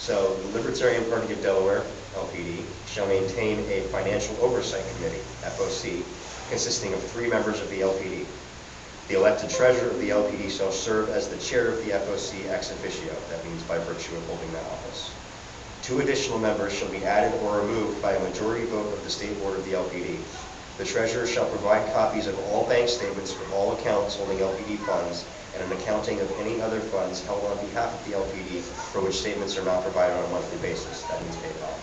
so the Libertarian Party of Delaware, LPD, shall maintain a Financial Oversight Committee, FOC, consisting of 3 members of the LPD. The elected treasurer of the LPD shall serve as the chair of the FOC ex officio, that means by virtue of holding that office. 2 additional members shall be added or removed by a majority vote of the state board of the LPD. The treasurer shall provide copies of all bank statements for all accounts holding LPD funds and an accounting of any other funds held on behalf of the LPD for which statements are not provided on a monthly basis. That means PayPal.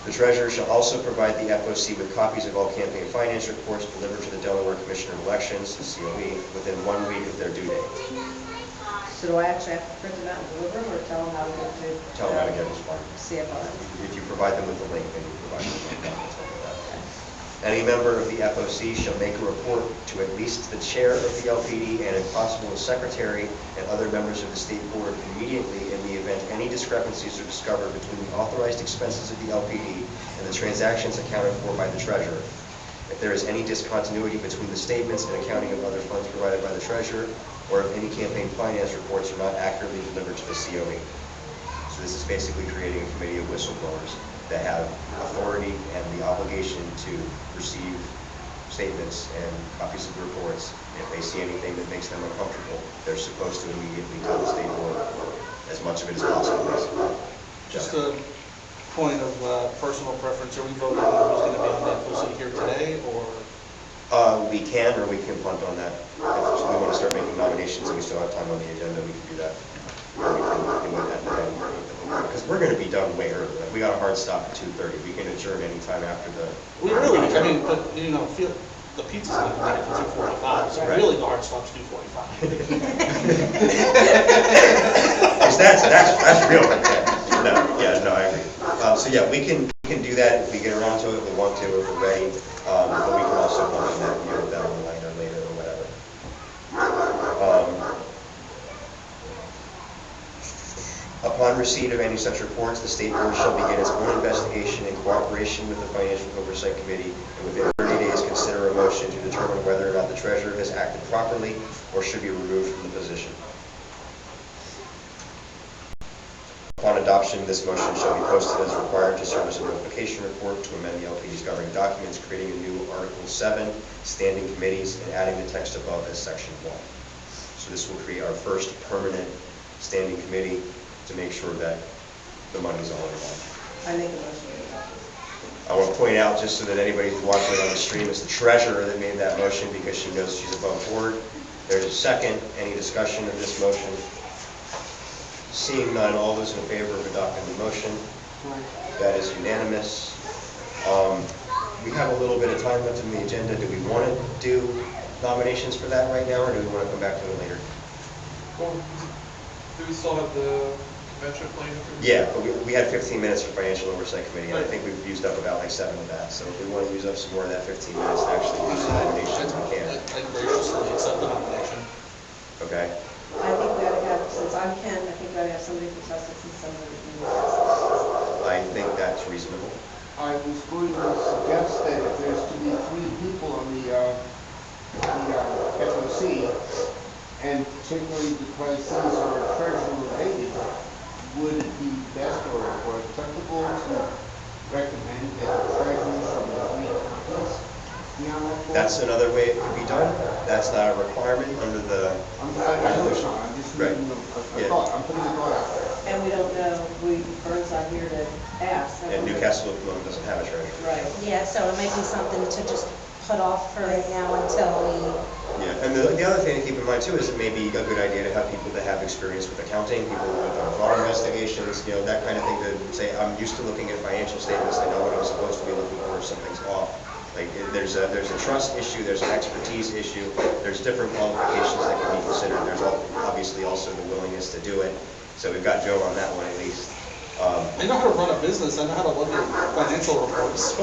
The treasurer shall also provide the FOC with copies of all campaign finance reports delivered to the Delaware Commissioner of Elections, COE, within 1 week of their due date. So do I actually have to print them out and deliver them, or tell them how to get to? Tell them how to get this one. CFR. If you provide them with the link, then you provide them with the link. Any member of the FOC shall make a report to at least the chair of the LPD and, if possible, the secretary and other members of the state board immediately in the event any discrepancies are discovered between the authorized expenses of the LPD and the transactions accounted for by the treasurer. If there is any discontinuity between the statements and accounting of other funds provided by the treasurer, or if any campaign finance reports are not accurately delivered to the COE. So this is basically creating a committee of whistleblowers that have authority and the obligation to receive statements and copies of the reports. If they see anything that makes them uncomfortable, they're supposed to immediately tell the state board as much of it as possible. Just a point of personal preference, are we voting on who's going to be on the FOC here today, or? We can, or we can punt on that. If we want to start making nominations and we still have time on the agenda, we can do that. Or we can do it at the end. Because we're going to be done way early. Like, we got a hard stop at 2:30. We can adjourn any time after the. We really, I mean, but, you know, the pizza's going to make it to 2:45, so Right. really the hard stop's 2:45. Because that's real content. No, I agree. So yeah, we can do that if we get around to it, if we want to, if we're ready. But we can also function that, that online or later or whatever. Upon receipt of any such reports, the state board shall begin its own investigation in cooperation with the Financial Oversight Committee, and within 30 days consider a motion to determine whether or not the treasurer has acted properly or should be removed from the position. Upon adoption, this motion shall be posted as required to serve as a notification report to amend the LPD's governing documents, creating a new Article 7, standing committees, and adding the text above as Section 1. So this will create our first permanent standing committee to make sure that the money's all involved. I make a motion. I want to point out, just so that anybody who's watching on the stream, it's the treasurer that made that motion because she knows she's above board. There's a second. Any discussion of this motion? Seeing none, all those in favor of adopting the motion? That is unanimous. We have a little bit of time left in the agenda. Do we want to do nominations for that right now, or do we want to come back to it later? Well, do we still have the convention planned? Yeah, but we had 15 minutes for Financial Oversight Committee, and I think we've used up about like 7 of that. So if we want to use up some more of that 15 minutes to actually do some nominations, we can. I graciously accept the nomination. Okay? I think we ought to have, since I'm Ken, I think we ought to have somebody from Sussex and somebody from Newcastle. I think that's reasonable. I was going to suggest that if there's to be 3 people on the FOC, and particularly because these are treasurer related, would it be best or acceptable to recommend that the treasurers from the 3 companies be on that board? That's another way it could be done. That's not a requirement under the I know it's not, I'm just Right. reading a Yeah. thought, I'm putting a thought out there. And we don't know, Vern's not here to ask. And Newcastle Oklahoma doesn't have a treasurer. Right. Yeah, so it might be something to just put off for right now until we, Yeah, and the other thing to keep in mind too is it may be a good idea to have people that have experience with accounting, people who have done fraud investigations, that kind of thing, to say, I'm used to looking at financial statements, I know what I'm supposed to be looking for if something's off. Like, there's a trust issue, there's an expertise issue, there's different qualifications that can be considered. There's obviously also the willingness to do it. So we've got Joe on that one at least. I know how to run a business, I know how to look at financial reports.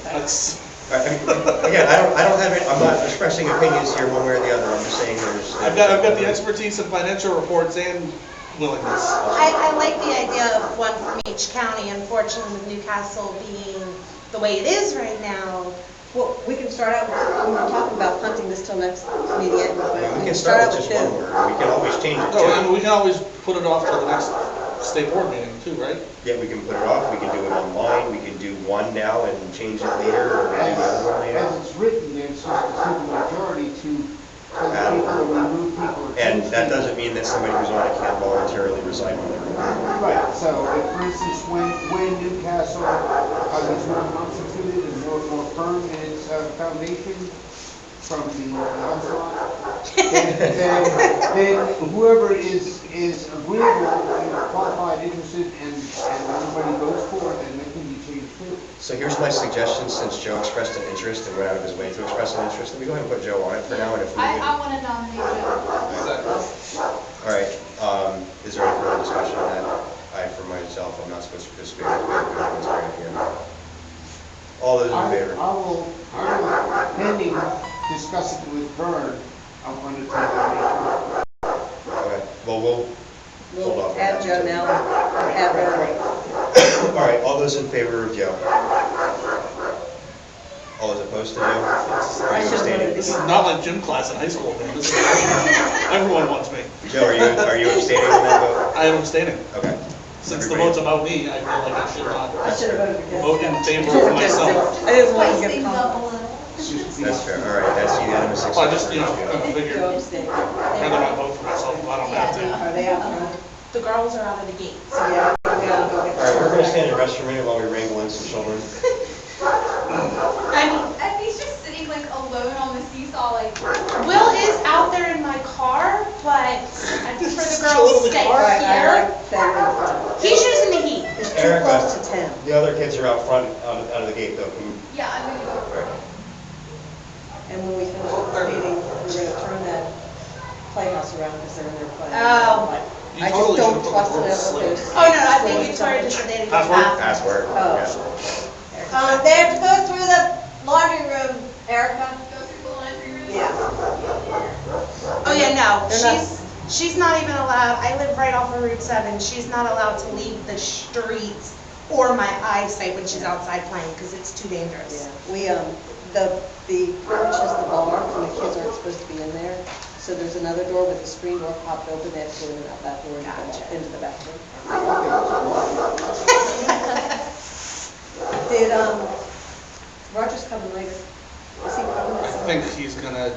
That's, Again, I don't have it, I'm not expressing opinions here one way or the other, I'm just saying there's. I've got the expertise in financial reports and willingness. I like the idea of one from each county. Unfortunately, with Newcastle being the way it is right now, Well, we can start out, we were talking about punting this till next meeting, but We can start with just one two. word, we can always change it No, I too. mean, we can always put it off till the next state board meeting too, right? Yeah, we can put it off, we can do it online, we can do one now and change it later, or do the other one later. As it's written, there's just a simple majority to tell people to remove people. or And change that people. doesn't mean that somebody who's on it can't voluntarily resign on their own. Right, so if, for instance, when Newcastle is reconstituted and more firm in its foundation from the onslaught, then whoever is agreeable, qualified, interested, and everybody votes for it, then they can be changed too. So here's my suggestion, since Joe expressed an interest and went out of his way to express an interest, let me go ahead and put Joe on it for now, and if we I would. want to nominate you. All right, is there any further discussion on that? I, for myself, I'm not supposed to participate, everyone's right here. All those in favor? I will, pending discussing with Vern, I'm going to take that. Okay, well, we'll hold off on We'll add that. Joe now, or add Aaron. All right, all those in favor of Joe? All those opposed to Joe? Are I you should have abstaining? voted This is not like gym class in high school, man. This is, everyone wants me. Joe, are you abstaining on that vote? I am abstaining. Okay. Since the Everybody- vote's about me, I feel like I should not I should have voted against. vote in it. favor of myself. I didn't want to Spice give things up a conflict. little. That's fair, all right, that's unanimous. Well, I just, you know, I Joe figured abstained. rather not vote for myself if I don't have to. Are they out front? the girls are out of the gate. So, yeah, we gotta go get. All right, we're gonna stand and rest for a minute while we wrangle in some children. I mean, And he's just sitting like alone on the seesaw, like. Will is out there in my car, but I prefer the Chill in girls the stay car? Right, I here. like them in front. He's using the heat. It's too Erica. close to 10. The other kids are out front, out of the gate though. Can you- Yeah, I'm gonna go. all right. And when we finish this meeting, we're gonna turn that playhouse around because they're in there playing. Oh. Like, You I just totally don't should've put trust the it rules ever slip. goes. Oh, no, I think you started just the day to go to the Password? bathroom. Password. Oh. Yeah. They have to go through the laundry room, Erica. Go through the laundry room. Yeah. Oh, yeah, no, They're not- she's not even allowed, I live right off of Route 7, she's not allowed to leave the streets or my eyesight when she's outside playing, because it's too dangerous. Yeah, we, the porch is the bar, and the kids aren't supposed to be in there. So there's another door with a screen door popped open, they have to go in and out that door and Gotcha. go into the bathroom. Did, Roger's coming later? Is he coming? I think he's gonna,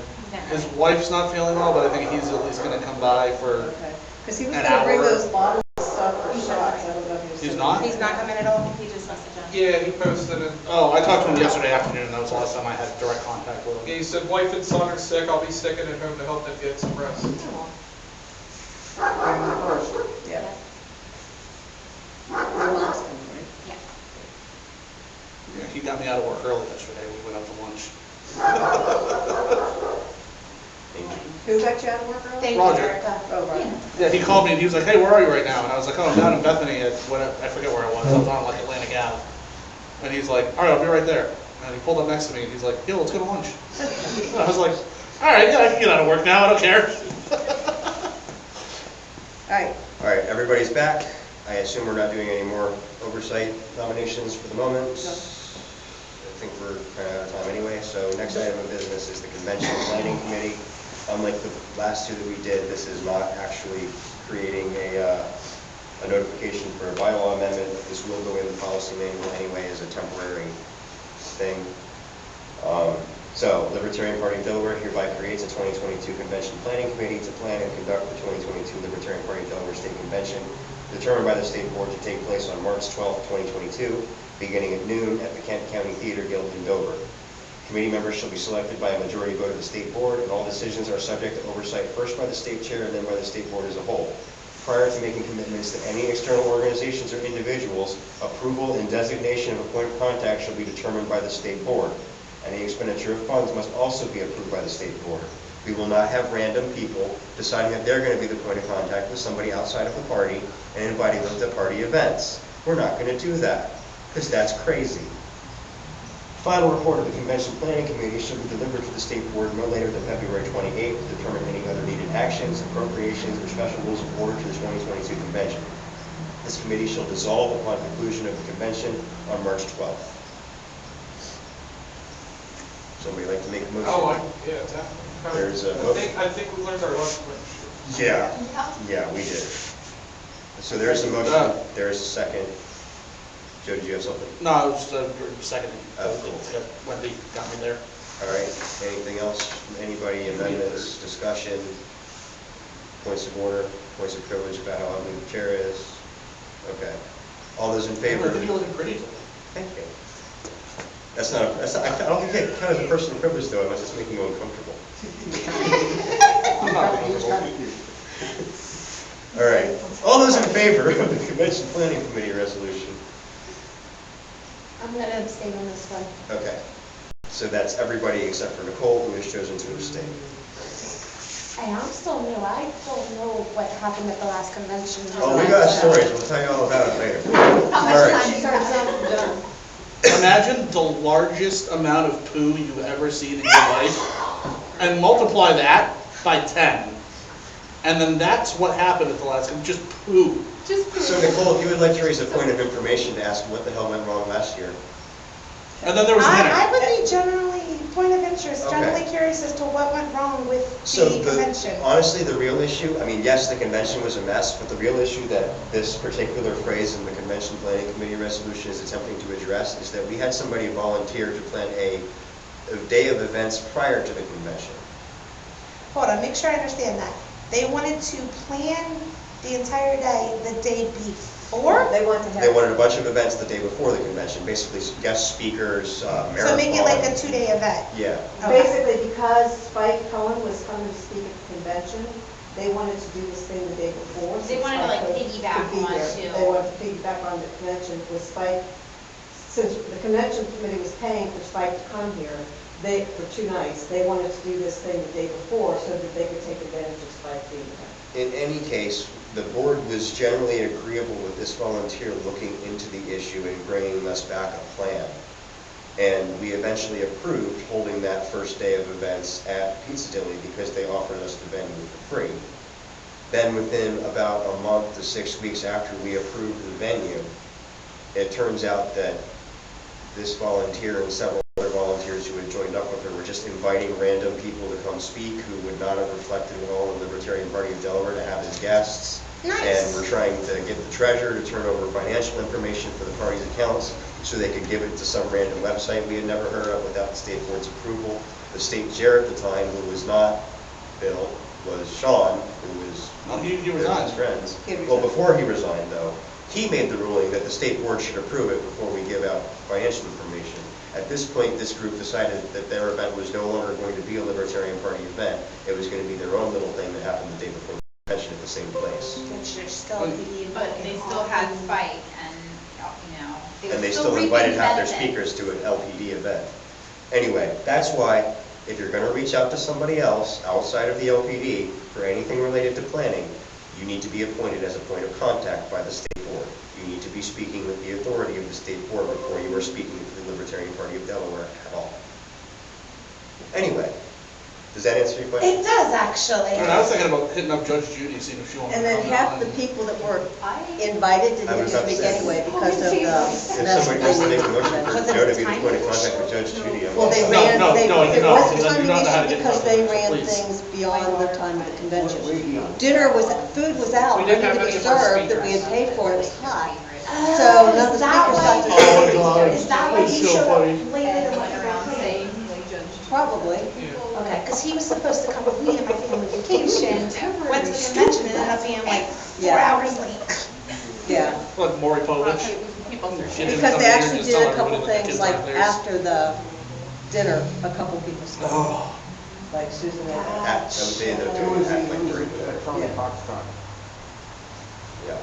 his wife's not feeling well, but I think he's at least gonna come by for, Okay, because he was An gonna bring hour. those bottles of stuff for shots, I don't know if he was. He's still- not? He's not coming at all? He just messaged us. Yeah, he posted it. oh, I talked to him yesterday afternoon, that was the last time I had direct contact with him. He said, wife and son are sick, I'll be sick and at home to help them get some rest. Family first. Yeah. Your mom's coming, right? Yes. Yeah, he got me out of work early yesterday, we went out to lunch. Thank you. Who got you out of work early? Thank you, Roger. Erica. Oh, right. Yeah, he called me and he was like, hey, where are you right now? And I was like, oh, I'm down in Bethany at, what, I forget where I was on like Atlantic Ave. And he's like, all right, I'll be right there. And he pulled up next to me and he's like, yo, let's go to lunch. And I was like, all right, yeah, I can get out of work now, I don't care. All right, All right, everybody's back. I assume we're not doing any more oversight nominations for the moment. I think we're kind of out of time anyway, so next item of business is the Convention Planning Committee. Unlike the last two that we did, this is not actually creating a notification for a bylaw amendment. This will go in the policy manual anyway as a temporary thing. So, Libertarian Party of Delaware hereby creates a 2022 Convention Planning Committee to plan and conduct the 2022 Libertarian Party of Delaware State Convention, determined by the State Board to take place on March 12, 2022, beginning at noon at the Kent County Theater Guild in Dover. Committee members shall be selected by a majority vote of the State Board, and all decisions are subject to oversight first by the State Chair and then by the State Board as a whole. Prior to making commitments to any external organizations or individuals, approval and designation of a point of contact shall be determined by the State Board. Any expenditure of funds must also be approved by the state board. We will not have random people deciding that they're going to be the point of contact with somebody outside of the party and inviting them to party events. We're not going to do that, because that's crazy. Final report of the Convention Planning Committee should be delivered to the State Board no later than February 28th to determine any other needed actions, appropriations, or special rules of order to the 2022 convention. This committee shall dissolve upon conclusion of the convention on March 12th. Somebody like to make a motion? Yeah, definitely. There's a I think we learned our lesson. Yeah, we did. So there's a motion, there's a second. Joe, did you have something? No, I was seconding. Oh, cool. Wendy got me there. All right, anything else from anybody, amendments, discussion, points of order, points of privilege about how ugly the chair is? Okay. All those in favor? You're looking pretty today. Thank you. I don't think it counts as a personal privilege though, unless it's making you uncomfortable. I'm not uncomfortable. All right, all those in favor of the Convention Planning Committee resolution? I'm going to abstain on this one. Okay, so that's everybody except for Nicole, who has chosen to abstain. I'm still new. I don't know what happened at the last convention. Oh, we got stories, we'll tell you all about it later. How much All right. time do you have? Imagine the largest amount of poo you've ever seen in your life, and multiply that by 10. And then that's what happened at the last, just poo. So Nicole, if you would like to raise a point of information to ask what the hell went wrong last year? And then there was dinner. I would be generally, point of interest, Okay. generally curious as to what went wrong with So the convention. honestly, the real issue, I mean, yes, the convention was a mess, but the real issue that this particular phrase in the Convention Planning Committee resolution is attempting to address is that we had somebody volunteer to plan a day of events prior to the convention. Hold on, make sure I understand that. They wanted to plan the entire day the day before? They want to They have, wanted a bunch of events the day before the convention, basically guest speakers, marathon. So make it like a 2-day event? Yeah. basically because Spike Cohen was coming to speak at the convention, they wanted to do this thing the day before. so They wanted to, like, Spike piggyback could be on there. to- They wanted to piggyback on the convention with Spike. Since the convention committee was paying for Spike to come here, for 2 nights, they wanted to do this thing the day before so that they could take advantage of Spike being there. In any case, the board was generally agreeable with this volunteer looking into the issue and bringing us back a plan. And we eventually approved holding that first day of events at Pizza Dilly because they offered us the venue for free. Then within about a month to 6 weeks after we approved the venue, it turns out that this volunteer and several other volunteers who had joined up with her were just inviting random people to come speak who would not have reflected well on the Libertarian Party of Delaware to have as guests. Nice. And we're trying to get the treasurer to turn over financial information for the party's accounts so they could give it to some random website we had never heard of without the state board's approval. The state chair at the time, who was not Bill, was Sean, who was No, he one of resigned. his friends. He resigned. Well, before he resigned, though, he made the ruling that the state board should approve it before we give out financial information. At this point, this group decided that their event was no longer going to be a Libertarian Party event. It was going to be their own little thing that happened the day before the convention at the same place. Which there's still PD. But they still had Spike and, you know. And they were still reaping invited half their benefits. speakers to an LPD event. Anyway, that's why, if you're going to reach out to somebody else outside of the LPD for anything related to planning, you need to be appointed as a point of contact by the state board. You need to be speaking with the authority of the state board before you are speaking to the Libertarian Party of Delaware at all. Anyway, does that answer your question? It does, actually. And I was thinking about hitting up Judge Judy, seeing if she wanted to And then come half down the and- people that were invited I didn't was get to about to speak say. anyway because of the If mess somebody they wants to make a made. motion for Was it Joe a to be the timing point of contact issue? with Judge Judy, I'm Well, they all ran, No, they, no, it no, wasn't you a timing do not know how to issue get because involved, they ran please. things beyond the time of the convention. Dinner was, food was out, We ready didn't have to be any of our served, that we had speakers. paid for, it was hot. Oh, So none of the is that speakers why- got to Oh my speak. God. Is that why he That's so showed funny. up later than And what went you around were saying, Probably. Okay, because he was supposed to come with me and my family vacation, went to the convention and ended up being like 4 Yeah. hours late. Yeah, Like Maury Povich. people She search. didn't because come they in here actually and did tell a couple everybody that the things kids like aren't theirs. after the dinner, a couple people spoke, Oh, like Susan and That was the end of It doing was that, like, during the the, Charlie Yeah. Foxtrot. yeah.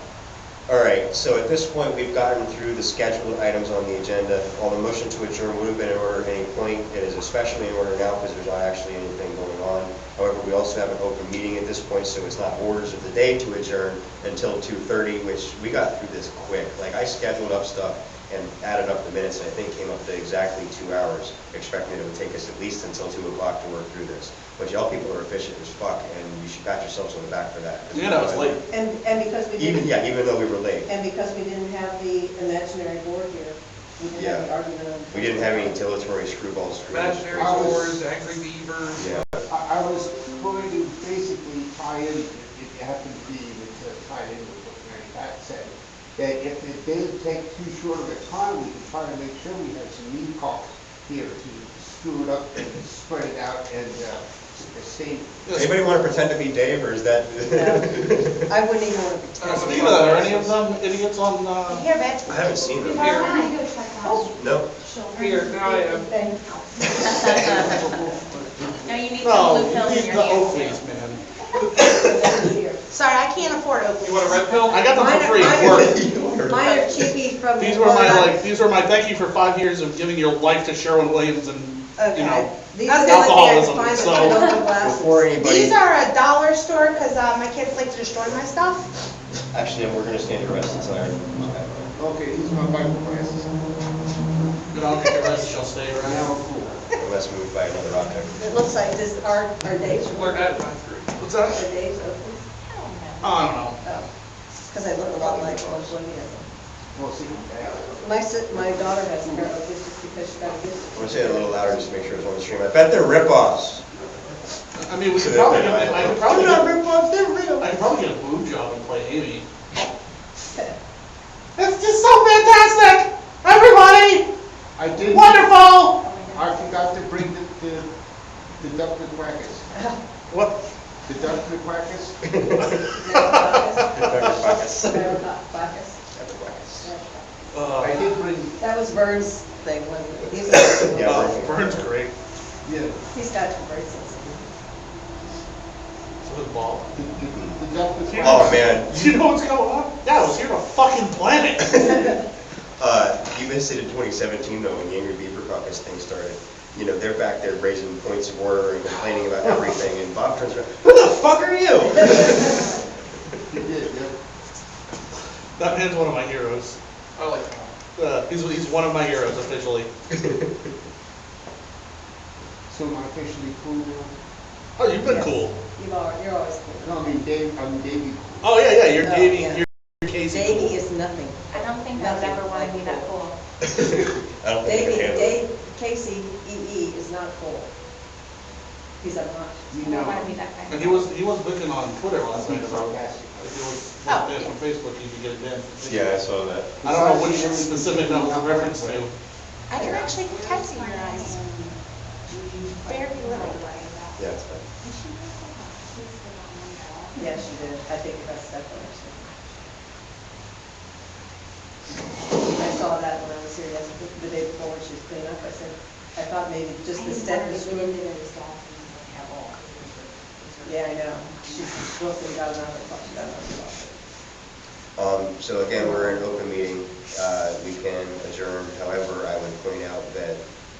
All right, so at this point, we've gotten through the scheduled items on the agenda. While the motion to adjourn would have been in order at any point, it is especially in order now because there's not actually anything going on. However, we also have an open meeting at this point, so it's not orders of the day to adjourn until 2:30, which we got through this quick. Like, I scheduled up stuff and added up the minutes, and I think came up to exactly 2 hours, expecting it would take us at least until 2 o'clock to work through this. But y'all people are efficient as fuck, and you should pat yourselves on the back for that. Yeah, that was late. And because we Even, didn't, yeah, even though we were late. and because we didn't have the imaginary board here, we didn't have the Yeah. argument on. We didn't have any dilatory screwballs. Imaginary I was- doors, angry beavers. Yeah. I was going to basically tie in, if you happen to be, tie in with what Mary Pat said, that if it didn't take too short of a time, we could try to make sure we have some meat calls here to screw it up and spread it out and stay. Anybody want to pretend to be Dave, or is that? I wouldn't even want to. Speaking of that, are any of them idiots on, Here, Mitch. I haven't seen them. Here, No. here, now I am. Thank No, you need no, some blue you pills in need your the hands. Oakleys, man. you. Sorry, I can't afford Oakley. You want a red pill? I got them Mine for are- free at work. Mine are cheapy from. These were my thank you for 5 years of giving your life to Sherwin-Williams and, you know, Okay. These are the only thing I can find alcoholism, that so- don't have glasses. Before anybody, These are a dollar store because my kids like to destroy my stuff. actually, we're going to stand the rest until Aaron comes back. Okay, these are my Bible glasses. but I'll get the rest, shall stay Now, around. cool. Unless moved by another object. It looks like this, our days. Learn that by three. What's that? Our days open. Oh, I don't know. Oh, because I look a lot like one of them. Well, see, My daughter has a pair of these just because she got a gift. I'm going to say it a little louder just to make sure it's on the stream. I bet they're rip-offs. I mean, we could probably get, I could probably They're not get, rip-offs, they're real. I could probably get a boob job and play Amy. It's just so fantastic! Everybody! I did. Wonderful! I forgot to bring the duck with crackers. What? The duck with crackers? I did bring, That was Vern's thing when he was. Yeah, Vern's great. yeah, He's got two bracelets. So his ball. the duck with crackers. Oh, man. Do you know what's going on? Yeah, I was here to fucking plan it. You missed it in 2017, though, when the Angry Beaver Caucus thing started. You know, they're back there raising points of order and complaining about everything, and Bob turns around, who the fuck are you? He did, yeah. That man's one of my heroes. I like that. He's one of my heroes officially. So am I officially cool now? Oh, you've been cool. You're always cool. No, I'm Davey. Oh yeah, you're Oh, Davey, yeah. you're Casey. Davey cool. is nothing. I don't think I would ever want to be that cool. I don't think I can handle it. Casey, EE is not cool. He's a much. You I don't want know, to be that kind And of. he was looking on Twitter last night about fantastic. if it was Oh, yeah, yeah. from Facebook, you could get it in. Yeah, I saw that. I don't know which specific that was a reference to. I can actually catch your eyes. Very little. Yeah, it's fine. Yes, she did. I think that's definitely. I saw that when I was here yesterday, the day before when she was cleaning up. I said, I thought maybe just the step was screwed. Yeah, I know. She's looking got another, she got another. So again, we're in an open meeting. We can adjourn. However, I would point out that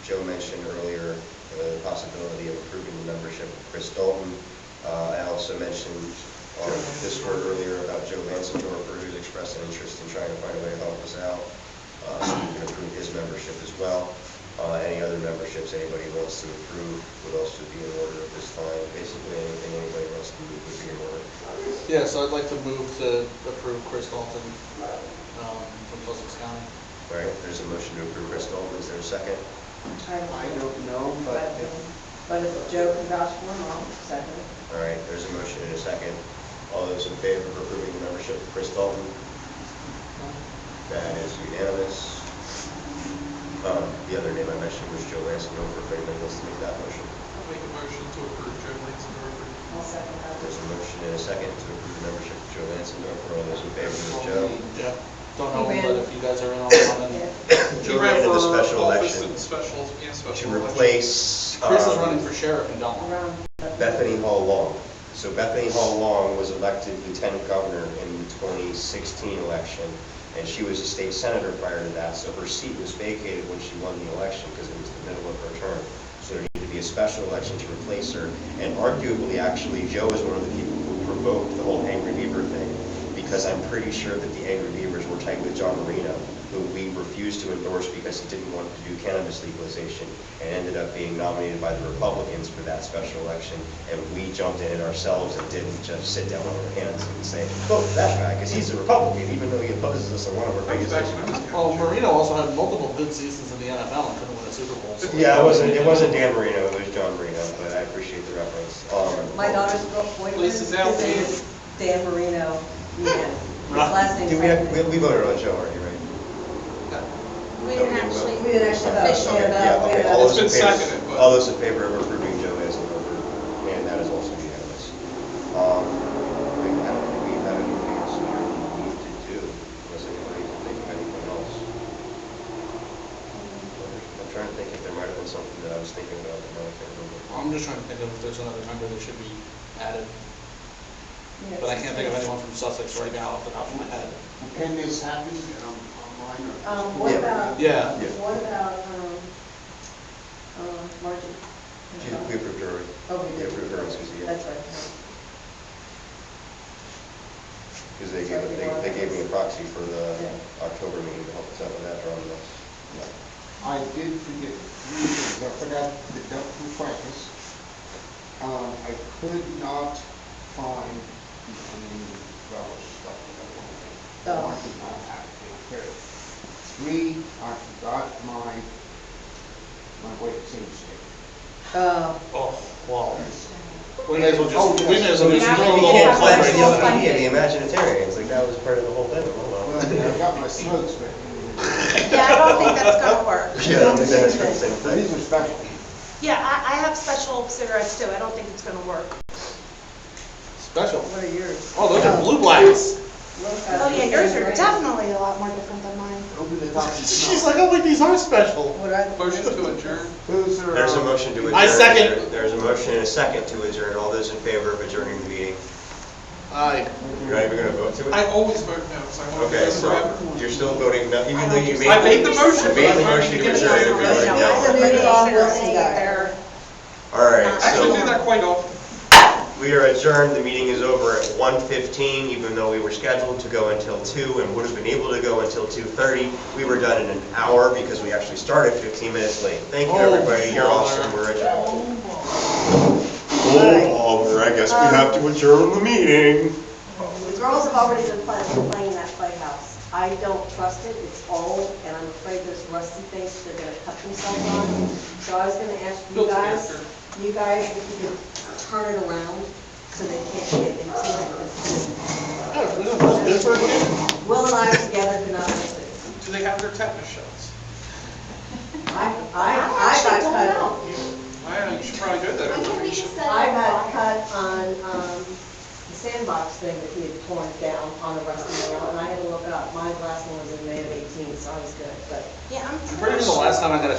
Joe mentioned earlier the possibility of approving the membership of Chris Dalton. I also mentioned on Discord earlier about Joe Lansendorfer, who's expressed an interest in trying to find a way to help us out. So we can approve his membership as well. Any other memberships anybody wants to approve would also be in order at this time. Basically, anything anybody wants to move would be in order. Yeah, so I'd like to move to approve Chris Dalton from Sussex County. All right, there's a motion to approve Chris Dalton. Is there a second? I don't know, But if Joe can vouch for him, I'll second it. All right, there's a motion and a second. All those in favor of approving the membership of Chris Dalton? That is unanimous. The other name I mentioned was Joe Lansendorfer, if anybody wants to make that motion. I'll make a motion to approve Joe Lansendorfer. I'll second that. There's a motion and a second to approve the membership of Joe Lansendorfer. All those in favor of Joe? Yeah, don't know, He ran. but if you guys are in on it. Yeah. Joe ran in the special office election and special, yeah, special to election. replace Chris is running for sheriff in Delmar. Around. Bethany Hall Long. So Bethany Hall Long was elected lieutenant governor in the 2016 election, and she was a state senator prior to that, so her seat was vacated when she won the election because it was the middle of her term. So there needed to be a special election to replace her, and arguably, actually, Joe is one of the people who provoked the whole Angry Beaver thing, because I'm pretty sure that the Angry Beavers were tight with John Marino, who we refused to endorse because he didn't want to do cannabis legalization, and ended up being nominated by the Republicans for that special election, and we jumped in it ourselves and didn't just sit down on our hands and say, vote for that guy, because he's a Republican, even though he opposes us on one of our biggest issues. Well, Marino also had multiple good seasons in the NFL and couldn't win a Super Bowl. So Yeah, it wasn't Dan Marino, it was John Marino, but I appreciate the reference. My daughter's boyfriend, his Lisa's out, name Dave. is Dan Marino, Ian. His last name's We voted on Joe already, right? We didn't actually We didn't actually vote. officially Okay, yeah, vote. okay, all It's those in been favor, seconded, but- all those in favor of approving Joe as a voter, and that is also unanimous. I don't think we have anything else we need to do, unless anybody can think of anything else. I'm trying to think if there might have been something that I was thinking about that I can't remember. I'm just trying to think of if there's another member that should be added, Yes. but I can't think of anyone from Sussex right now off the top of my head. Can this happen online or? What Yeah. about, Yeah. what about, Margie? We approved her already. Oh, we did. approved her as Susie, That's right. because they gave me a proxy for the October meeting to help us out with that drawing list. I did forget three things. I forgot the duck food practice. I could not find the umbrella stuff that I wanted. Oh. I did not have to take care of. Three, I forgot my weight change stick. Oh, wow. We may as well just, we may as well You just Yeah, throw we the can't whole have thing special right fund. together. the Imaginatarians, like that was part of the whole thing. Oh, Well, I got my smokes, but Yeah, I don't think that's gonna work. Yeah, I don't think that's the same these thing. are special. Yeah, I have special cigarettes too, I don't think it's gonna work. Special. What are yours? Oh, those are blue blacks. Oh yeah, yours are definitely a lot more different than mine. Open the top and She's smell. like, oh wait, these are special. What are the? Motion to adjourn. Those are. There's a motion to adjourn. I second. There's a motion and a second to adjourn. All those in favor of adjourning the meeting? Aye. You're not even gonna vote to it? I always vote no, so I want to Okay, go so forever. you're still voting no, even though you made. I made the motion, You made the but I'm motion to trying to adjourn. get You're it voting right. no. Somebody Bob Wilson guy. They're All right, I actually do so that quite often. we are adjourned. The meeting is over at 1:15, even though we were scheduled to go until 2 and would have been able to go until 2:30. We were done in an hour because we actually started 15 minutes late. Thank you, Oh, everybody. You're Father. awesome. We're adjourned. Oh, I guess we have to adjourn the meeting. The girls have already been playing that playhouse. I don't trust it, it's old, and I'm afraid there's rusty things they're gonna cut themselves on. So I was gonna ask Built faster. you guys, if you could turn it around so they can't get into it. Oh, we don't have this for again? Will and I together cannot lift it. Do they have their tetanus shots? I actually got don't cut. know. You should probably do that I think we information. just said. I got cut on, the sandbox thing that he had torn down on a rusty nail, and I had to look up. My last one was in May of 18, so I was good, but Yeah, I'm Pretty sure the last time I got a